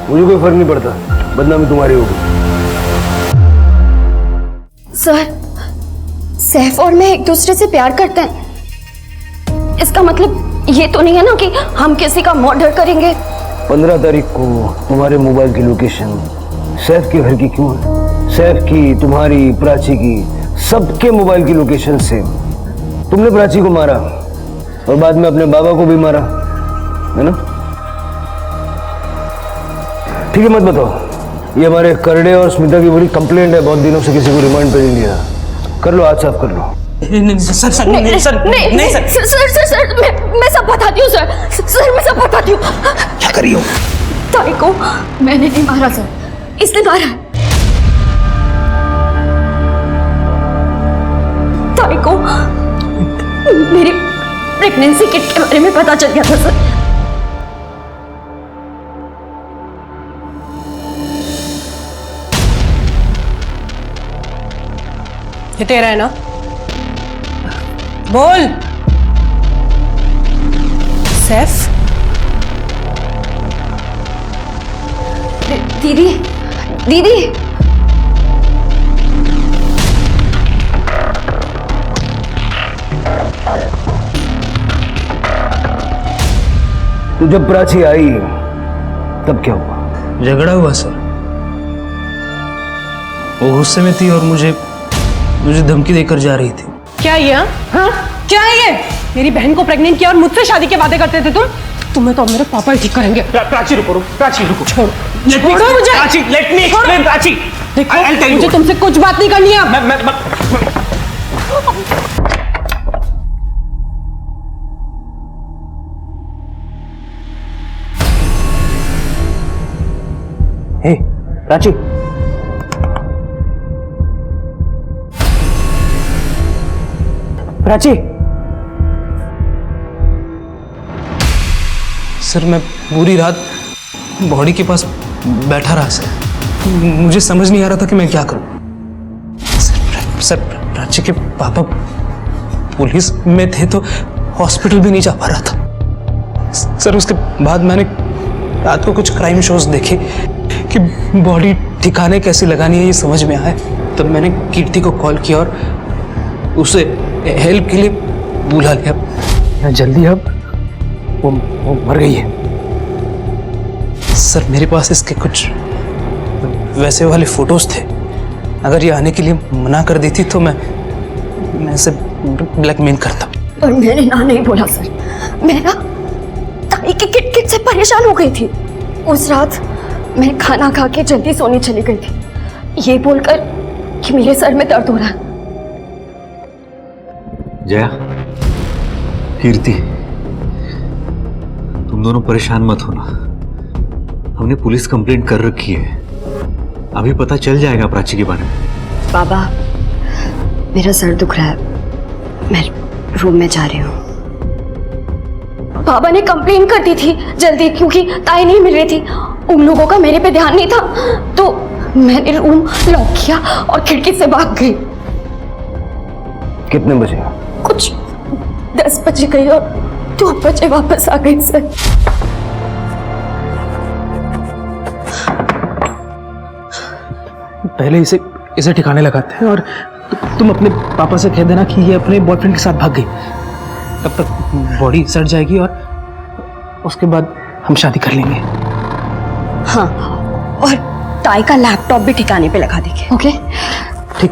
मुझे कोई फर्क नहीं पड़ता, बदनामी तुम्हारी होगी। सर सैफ और मैं एक दूसरे से प्यार करते हैं, इसका मतलब ये तो नहीं है ना कि हम किसी का मर्डर करेंगे? 15 तारीख को तुम्हारे मोबाइल की लोकेशन सैफ के घर की क्यों है? सैफ की, तुम्हारी, प्राची की, सबके मोबाइल की लोकेशन से तुमने प्राची को मारा और बाद में अपने बाबा को भी मारा, है ना? ठीक है, मत बताओ। ये हमारे करड़े और स्मिता की बड़ी कंप्लेंट है, बहुत दिनों से किसी को रिमांड पे नहीं लिया। कर लो, आज साफ कर लो। नहीं सर नहीं सर नहीं सर सर मैं सब बताती हूँ सर मैं सब बताती हूँ। क्या करी हो? ताई को मैंने नहीं मारा सर, इसने मारा है। ताई को मेरी प्रेगनेंसी किट के बारे में पता चल गया था सर। ये तेरा है ना? बोल। सैफ? दीदी दीदी तो जब प्राची आई तब क्या हुआ? झगड़ा हुआ सर। वो गुस्से में थी और मुझे धमकी देकर जा रही थी। क्या ये? हाँ क्या है ये? मेरी बहन को प्रेग्नेंट किया और मुझसे शादी के वादे करते थे तुम? तुम्हें तो मेरे पापा ही ठीक करेंगे। प्राची रुको छोड़ो मुझे। Prachi let me explain. Prachi देखो मुझे तुमसे कुछ बात नहीं करनी है। हे प्राची, प्राची। सर मैं पूरी रात बॉडी के पास बैठा रहा सर, मुझे समझ नहीं आ रहा था कि मैं क्या करूं। सर प्राची के पापा पुलिस में थे तो हॉस्पिटल भी नहीं जा पा रहा था सर। उसके बाद मैंने रात को कुछ क्राइम शोज देखे कि बॉडी ठिकाने कैसे लगानी है ये समझ में आया। तब मैंने कीर्ति को कॉल किया और उसे हेल्प के लिए बुला लिया। जल्दी अब वो मर गई है सर। मेरे पास इसके कुछ वैसे वाले फोटोज थे, अगर ये आने के लिए मना कर देती तो मैं इसे ब्लैकमेल करता। और मैंने ना नहीं बोला सर, मैं ना ताई की किट से परेशान हो गई थी। उस रात मैं खाना खा के जल्दी सोने चली गई थी ये बोलकर कि मेरे सर में दर्द हो रहा है। जया, कीर्ति, तुम दोनों परेशान मत होना, हमने पुलिस कंप्लेंट कर रखी है, अभी पता चल जाएगा प्राची के बारे में। बाबा मेरा सर दुख रहा है, मैं रूम में जा रही हूँ। बाबा ने कंप्लेन कर दी थी जल्दी, क्योंकि ताई नहीं मिल रही थी। उन लोगों का मेरे पे ध्यान नहीं था तो मैंने रूम लॉक किया और खिड़की से भाग गई। कितने बजे? कुछ 10 बजे गई और 2 बजे वापस आ गई सर। पहले इसे ठिकाने लगाते हैं और तुम अपने पापा से कह देना कि ये अपने बॉयफ्रेंड के साथ भाग गई। तब तक बॉडी सड़ जाएगी और उसके बाद हम शादी कर लेंगे। हाँ, और ताई का लैपटॉप भी ठिकाने पे लगा देंगे। ओके ठीक।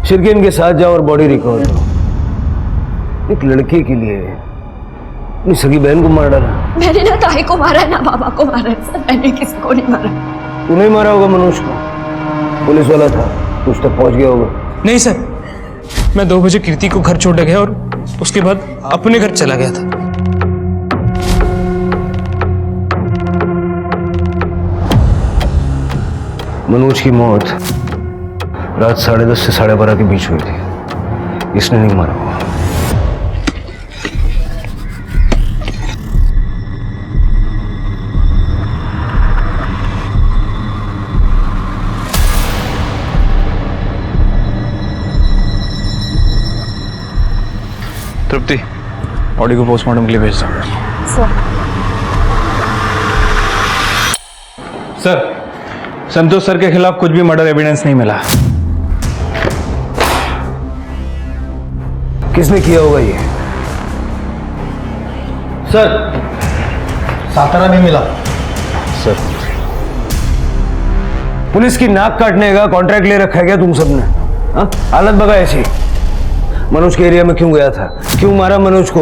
शिरकेन के साथ जाओ और बॉडी रिकवर करो। एक लड़के के लिए अपनी सगी बहन को मार डाला। मैंने ना ताई को मारा है ना बाबा को मारा है सर, मैंने किसी को नहीं मारा। तूने मारा होगा मनोज को, पुलिस वाला था, उस तक पहुंच गया होगा। नहीं सर, मैं 2 बजे कीर्ति को घर छोड़ गया और उसके बाद अपने घर चला गया था। मनोज की मौत रात 10:30 से 12:30 के बीच हुई थी, इसने नहीं मारा होगा। तृप्ति, बॉडी को पोस्टमार्टम के लिए भेज दो। सर, संतोष सर के खिलाफ कुछ भी मर्डर एविडेंस नहीं मिला। किसने किया होगा ये? सर, सातारा में मिला सर। पुलिस की नाक काटने का कॉन्ट्रैक्ट ले रखा है क्या तुम सबने? हाँ, हालत बगा ऐसी। मनोज के एरिया में क्यों गया था? क्यों मारा मनोज को?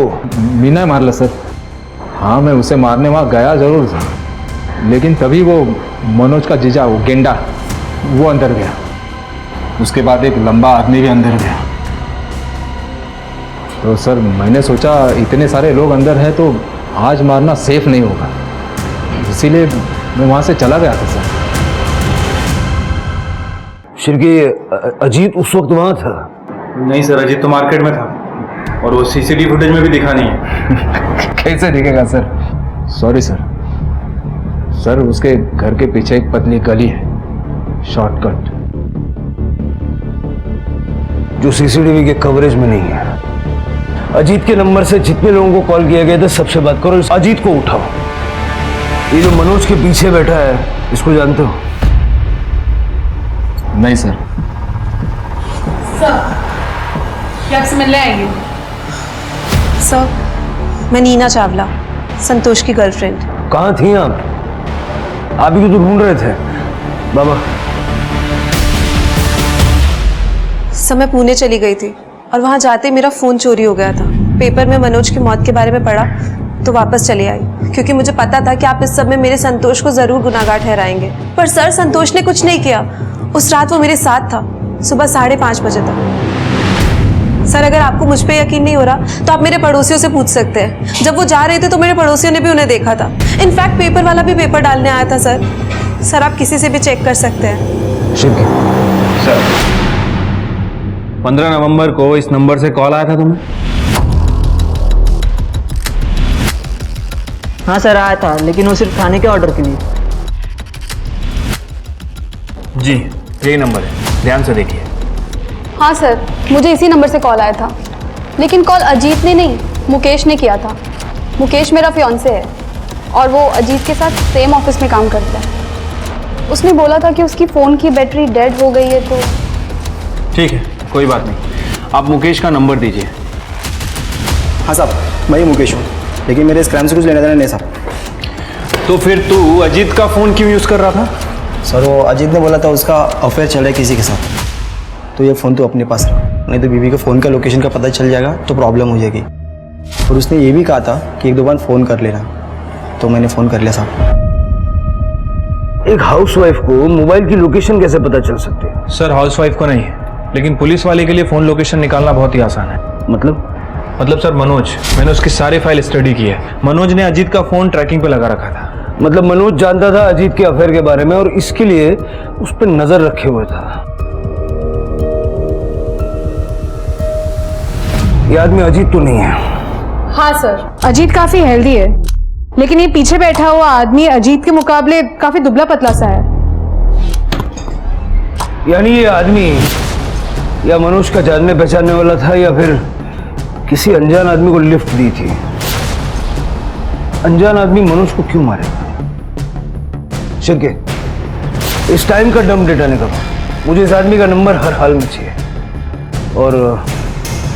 मीना मार ला सर। हाँ, मैं उसे मारने वहाँ गया जरूर था, लेकिन तभी वो मनोज का जीजा, वो गेंडा, वो अंदर गया। उसके बाद एक लंबा आदमी भी अंदर गया। तो सर मैंने सोचा इतने सारे लोग अंदर हैं तो आज मारना सेफ नहीं होगा, इसीलिए मैं वहाँ से चला गया था सर। शिरके, अजीत उस वक्त वहाँ था? नहीं सर, अजीत तो मार्केट में था और वो सीसीटीवी फुटेज में भी दिखा नहीं है। कैसे दिखेगा सर? Sorry sir. सर, उसके घर के पीछे एक पतली गली है, शॉर्टकट, जो सीसीटीवी के कवरेज में नहीं है। अजीत के नंबर से जितने लोगों को कॉल किया गया था सबसे बात करो, अजीत को उठाओ। ये जो मनोज के पीछे बैठा है, इसको जानते हो? नहीं सर। सर, क्या आपसे मिलने आएंगे? सर, मैं नीना चावला, संतोष की गर्लफ्रेंड। कहाँ थी आप? आप ही को तो ढूंढ रहे थे। बाबा। सर, मैं पुणे चली गई थी और वहां जाते मेरा फोन चोरी हो गया था। पेपर में मनोज की मौत के बारे में पढ़ा तो वापस चली आई, क्योंकि मुझे पता था कि आप इस सब में मेरे संतोष को जरूर गुनाहगार ठहराएंगे। पर सर, संतोष ने कुछ नहीं किया। उस रात वो मेरे साथ था, सुबह 5:30 बजे तक। सर, अगर आपको मुझ पे यकीन नहीं हो रहा तो आप मेरे पड़ोसियों से पूछ सकते हैं। जब वो जा रहे थे तो मेरे पड़ोसियों ने भी उन्हें देखा था। इनफैक्ट पेपर वाला भी पेपर डालने आया था सर। सर, आप किसी से भी चेक कर सकते हैं। सर, 15 नवंबर को इस नंबर से कॉल आया था तुम्हें? हाँ सर, आया था, लेकिन वो सिर्फ खाने के ऑर्डर के लिए। जी, यही नंबर है, ध्यान से देखिए। हाँ सर, मुझे इसी नंबर से कॉल आया था, लेकिन कॉल अजीत ने नहीं, मुकेश ने किया था। मुकेश मेरा फियांसे है और वो अजीत के साथ सेम ऑफिस में काम करता है। उसने बोला था कि उसकी फ़ोन की बैटरी डेड हो गई है। तो ठीक है, कोई बात नहीं, आप मुकेश का नंबर दीजिए। हाँ साहब, मैं ही मुकेश हूँ, लेकिन मेरे इस क्राइम से कुछ लेना देना नहीं साहब। तो फिर तू अजीत का फ़ोन क्यों यूज़ कर रहा था? सर, वो अजीत ने बोला था उसका अफेयर चल रहा है किसी के साथ, तो ये फ़ोन तो अपने पास रख, नहीं तो बीवी को फ़ोन का लोकेशन का पता चल जाएगा तो प्रॉब्लम हो जाएगी। और उसने ये भी कहा था कि 1-2 बार फ़ोन कर लेना, तो मैंने फ़ोन कर लिया साहब। एक हाउसवाइफ को मोबाइल की लोकेशन कैसे पता चल सकती है? सर, हाउसवाइफ को नहीं, लेकिन पुलिस वाले के लिए फ़ोन लोकेशन निकालना बहुत ही आसान है। मतलब सर, मनोज, मैंने उसकी सारी फाइल स्टडी की है। मनोज ने अजीत का फ़ोन ट्रैकिंग पे लगा रखा था। मतलब मनोज जानता था अजीत के अफेयर के बारे में और इसके लिए उस पर नजर रखे हुए था। ये आदमी अजीत तो नहीं है। हाँ सर, अजीत काफ़ी हेल्दी है, लेकिन ये पीछे बैठा हुआ आदमी अजीत के मुकाबले काफ़ी दुबला पतला सा है। यानी ये आदमी या मनोज का जानने पहचानने वाला था या फिर किसी अनजान आदमी को लिफ्ट दी थी। अनजान आदमी मनोज को क्यों मारेगा? शिरके, इस टाइम का डम डेटा निकालो। मुझे इस आदमी का नंबर हर हाल में चाहिए और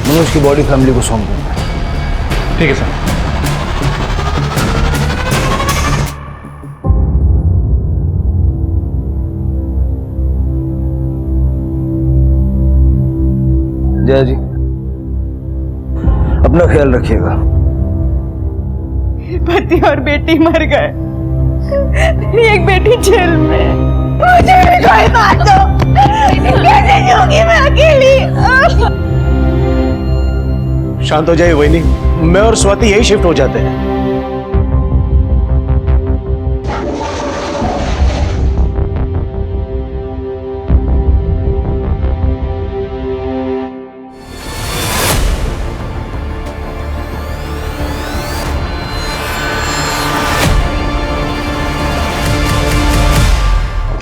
मनोज की बॉडी फैमिली को सौंप दूंगा। ठीक है सर। जय जी, अपना ख्याल रखिएगा। पति और बेटी मर गए, एक बेटी जेल में। मुझे भी कोई बात दो, कैसे जीऊंगी मैं अकेली? शांत हो जाइए वहीनी, मैं और स्वाति यही शिफ्ट हो जाते हैं।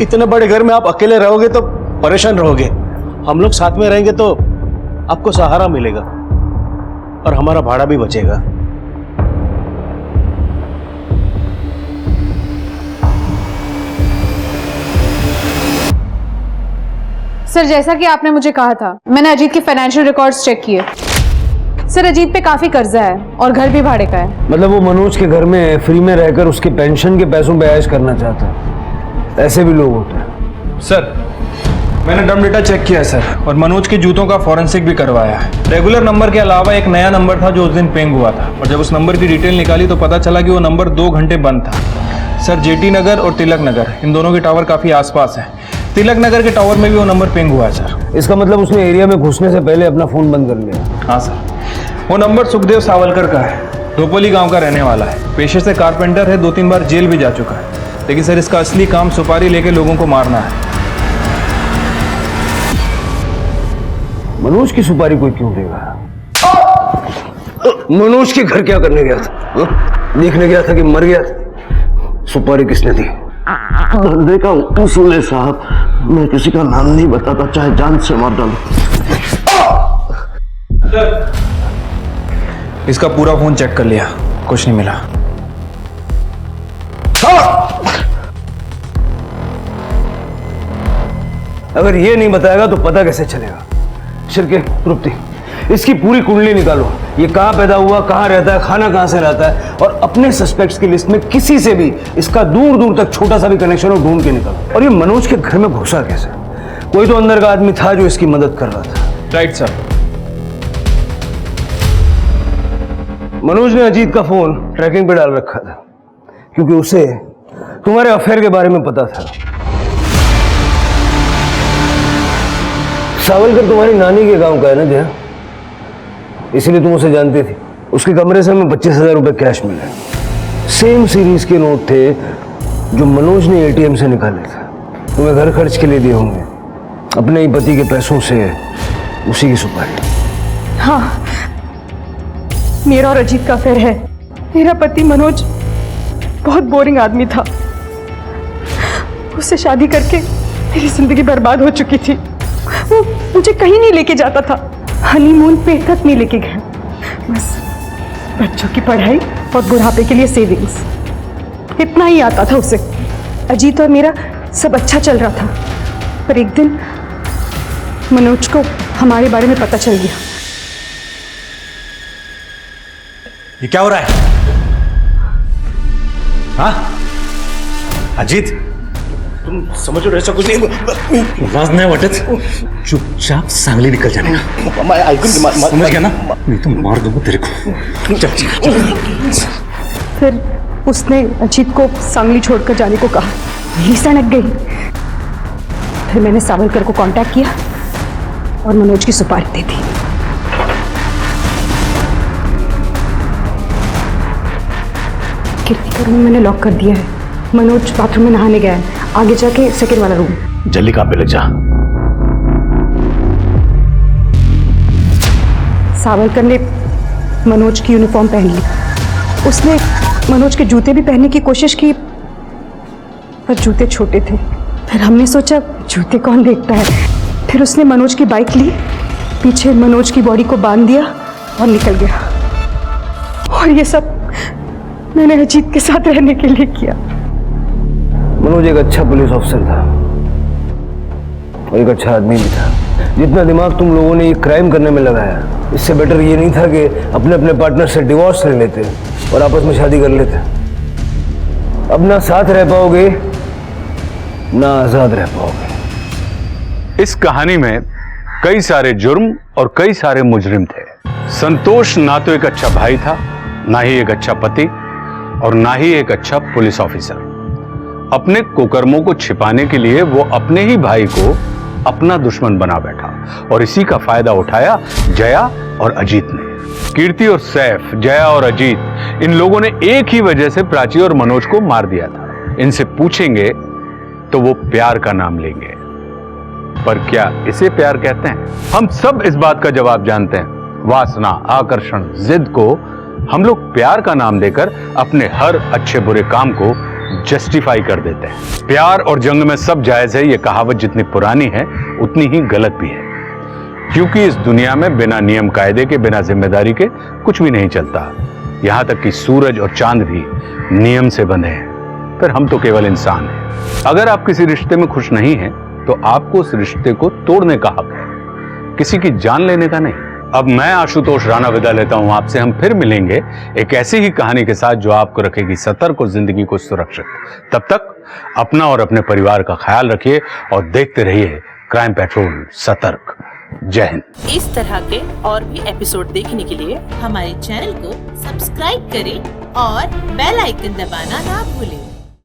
इतने बड़े घर में आप अकेले रहोगे तो परेशान रहोगे, हम लोग साथ में रहेंगे तो आपको सहारा मिलेगा। और हमारा भाड़ा भी बचेगा। सर जैसा कि आपने मुझे कहा था, मैंने अजीत के फाइनेंशियल रिकॉर्ड्स चेक किए। सर अजीत पे काफी कर्जा है और घर भी भाड़े का है। मतलब वो मनोज के घर में फ्री में रहकर उसके पेंशन के पैसों पे ऐश करना चाहता है। ऐसे भी लोग होते हैं। सर मैंने डम डेटा चेक किया है सर, और मनोज के जूतों का फॉरेंसिक भी करवाया है। रेगुलर नंबर के अलावा एक नया नंबर था जो उस दिन पेंग हुआ था, और जब उस नंबर की डिटेल निकाली तो पता चला कि वो नंबर 2 घंटे बंद था। सर जेटी नगर और तिलक नगर, इन दोनों के टावर काफ़ी आसपास हैं। तिलक नगर के टावर में भी वो नंबर पेंग हुआ है सर। इसका मतलब उसने एरिया में घुसने से पहले अपना फ़ोन बंद कर लिया। हाँ सर, वो नंबर सुखदेव सावलकर का है, ढोपोली गांव का रहने वाला है। पेशे से कारपेंटर है, 2-3 बार जेल भी जा चुका है। लेकिन सर इसका असली काम सुपारी लेके लोगों को मारना है। मनोज की सुपारी कोई क्यों देगा? मनोज के घर क्या करने गया था? देखने गया था कि मर गया था? सुपारी किसने दी? धंधे का उसूल है साहब, मैं किसी का नाम नहीं बताता, चाहे जान से मार डालूं। इसका पूरा फोन चेक कर लिया, कुछ नहीं मिला। अगर ये नहीं बताएगा तो पता कैसे चलेगा? शिरके, तृप्ति, इसकी पूरी कुंडली निकालो। ये कहाँ पैदा हुआ, कहाँ रहता है, खाना कहाँ से रहता है, और अपने सस्पेक्ट्स की लिस्ट में किसी से भी इसका दूर दूर तक छोटा सा भी कनेक्शन हो ढूंढ के निकालो। और ये मनोज के घर में घुसा कैसे? कोई तो अंदर का आदमी था जो इसकी मदद कर रहा था। Right sir. मनोज ने अजीत का फोन ट्रैकिंग पे डाल रखा था क्योंकि उसे तुम्हारे अफेयर के बारे में पता था। सावलकर तुम्हारी नानी के गांव का है ना जया, इसीलिए तुम उसे जानती थी। उसके कमरे से हमें 25,000 रुपए कैश मिले। सेम सीरीज के नोट थे जो मनोज ने एटीएम से निकाले थे। तुम्हें घर खर्च के लिए दिए होंगे, अपने ही पति के पैसों से उसी की सुपारी। हाँ, मेरा और अजीत का अफेयर है। मेरा पति मनोज बहुत बोरिंग आदमी था। उससे शादी करके मेरी जिंदगी बर्बाद हो चुकी थी। वो मुझे कहीं नहीं लेके जाता था, हनीमून पे तक नहीं लेके गया। बस बच्चों की पढ़ाई और बुढ़ापे के लिए सेविंग्स, इतना ही आता था उसे। अजीत और मेरा सब अच्छा चल रहा था, पर एक दिन मनोज को हमारे बारे में पता चल गया। ये क्या हो रहा है? हाँ अजीत, तुम समझ रहे, ऐसा कुछ नहीं। आवाज नहीं वाटत, चुपचाप सांगली निकल जाने का। समझ गया ना? नहीं तो मार दूंगा तेरे को। चल। फिर उसने अजीत को सांगली छोड़कर जाने को कहा। मेरी सनक गई। फिर मैंने सावलकर को कांटेक्ट किया और मनोज की सुपारी दे दी। कीर्ति का रूम मैंने लॉक कर दिया है। मनोज बाथरूम में नहाने गया है, आगे जाके सेकंड वाला रूम। जल्दी काम पे लग जा। सावलकर ने मनोज की यूनिफॉर्म पहन ली। उसने मनोज के जूते भी पहनने की कोशिश की, पर जूते छोटे थे। फिर हमने सोचा जूते कौन देखता है। फिर उसने मनोज की बाइक ली, पीछे मनोज की बॉडी को बांध दिया और निकल गया। और ये सब मैंने अजीत के साथ रहने के लिए किया। मनोज एक अच्छा पुलिस ऑफिसर था और एक अच्छा आदमी भी था। जितना दिमाग तुम लोगों ने ये क्राइम करने में लगाया, इससे बेटर ये नहीं था कि अपने अपने पार्टनर से डिवोर्स ले लेते और आपस में शादी कर लेते। अब ना साथ रह पाओगे ना आजाद रह पाओगे। इस कहानी में कई सारे जुर्म और कई सारे मुजरिम थे। संतोष ना तो एक अच्छा भाई था, ना ही एक अच्छा पति, और ना ही एक अच्छा पुलिस ऑफिसर। अपने कुकर्मों को छिपाने के लिए वो अपने ही भाई को अपना दुश्मन बना बैठा, और इसी का फायदा उठाया जया और अजीत ने। कीर्ति और सैफ, जया और अजीत, इन लोगों ने एक ही वजह से प्राची और मनोज को मार दिया था। इनसे पूछेंगे तो वो प्यार का नाम लेंगे, पर क्या इसे प्यार कहते हैं? हम सब इस बात का जवाब जानते हैं। वासना, आकर्षण, जिद को हम लोग प्यार का नाम देकर अपने हर अच्छे बुरे काम को जस्टिफाई कर देते हैं। प्यार और जंग में सब जायज है, ये कहावत जितनी पुरानी है उतनी ही गलत भी है। क्योंकि इस दुनिया में बिना नियम कायदे के, बिना जिम्मेदारी के कुछ भी नहीं चलता। यहां तक कि सूरज और चांद भी नियम से बंधे हैं। फिर हम तो केवल इंसान हैं। अगर आप किसी रिश्ते में खुश नहीं हैं, तो आपको उस रिश्ते को तोड़ने का हक है, किसी की जान लेने का नहीं। अब मैं आशुतोष राणा विदा लेता हूं आपसे। हम फिर मिलेंगे एक ऐसी ही कहानी के साथ जो आपको रखेगी सतर्क और जिंदगी को सुरक्षित। तब तक अपना और अपने परिवार का ख्याल रखिए और देखते रहिए क्राइम पेट्रोल सतर्क। जय हिंद। इस तरह के और भी एपिसोड देखने के लिए हमारे चैनल को सब्सक्राइब करें और बेल आइकन दबाना ना भूलें।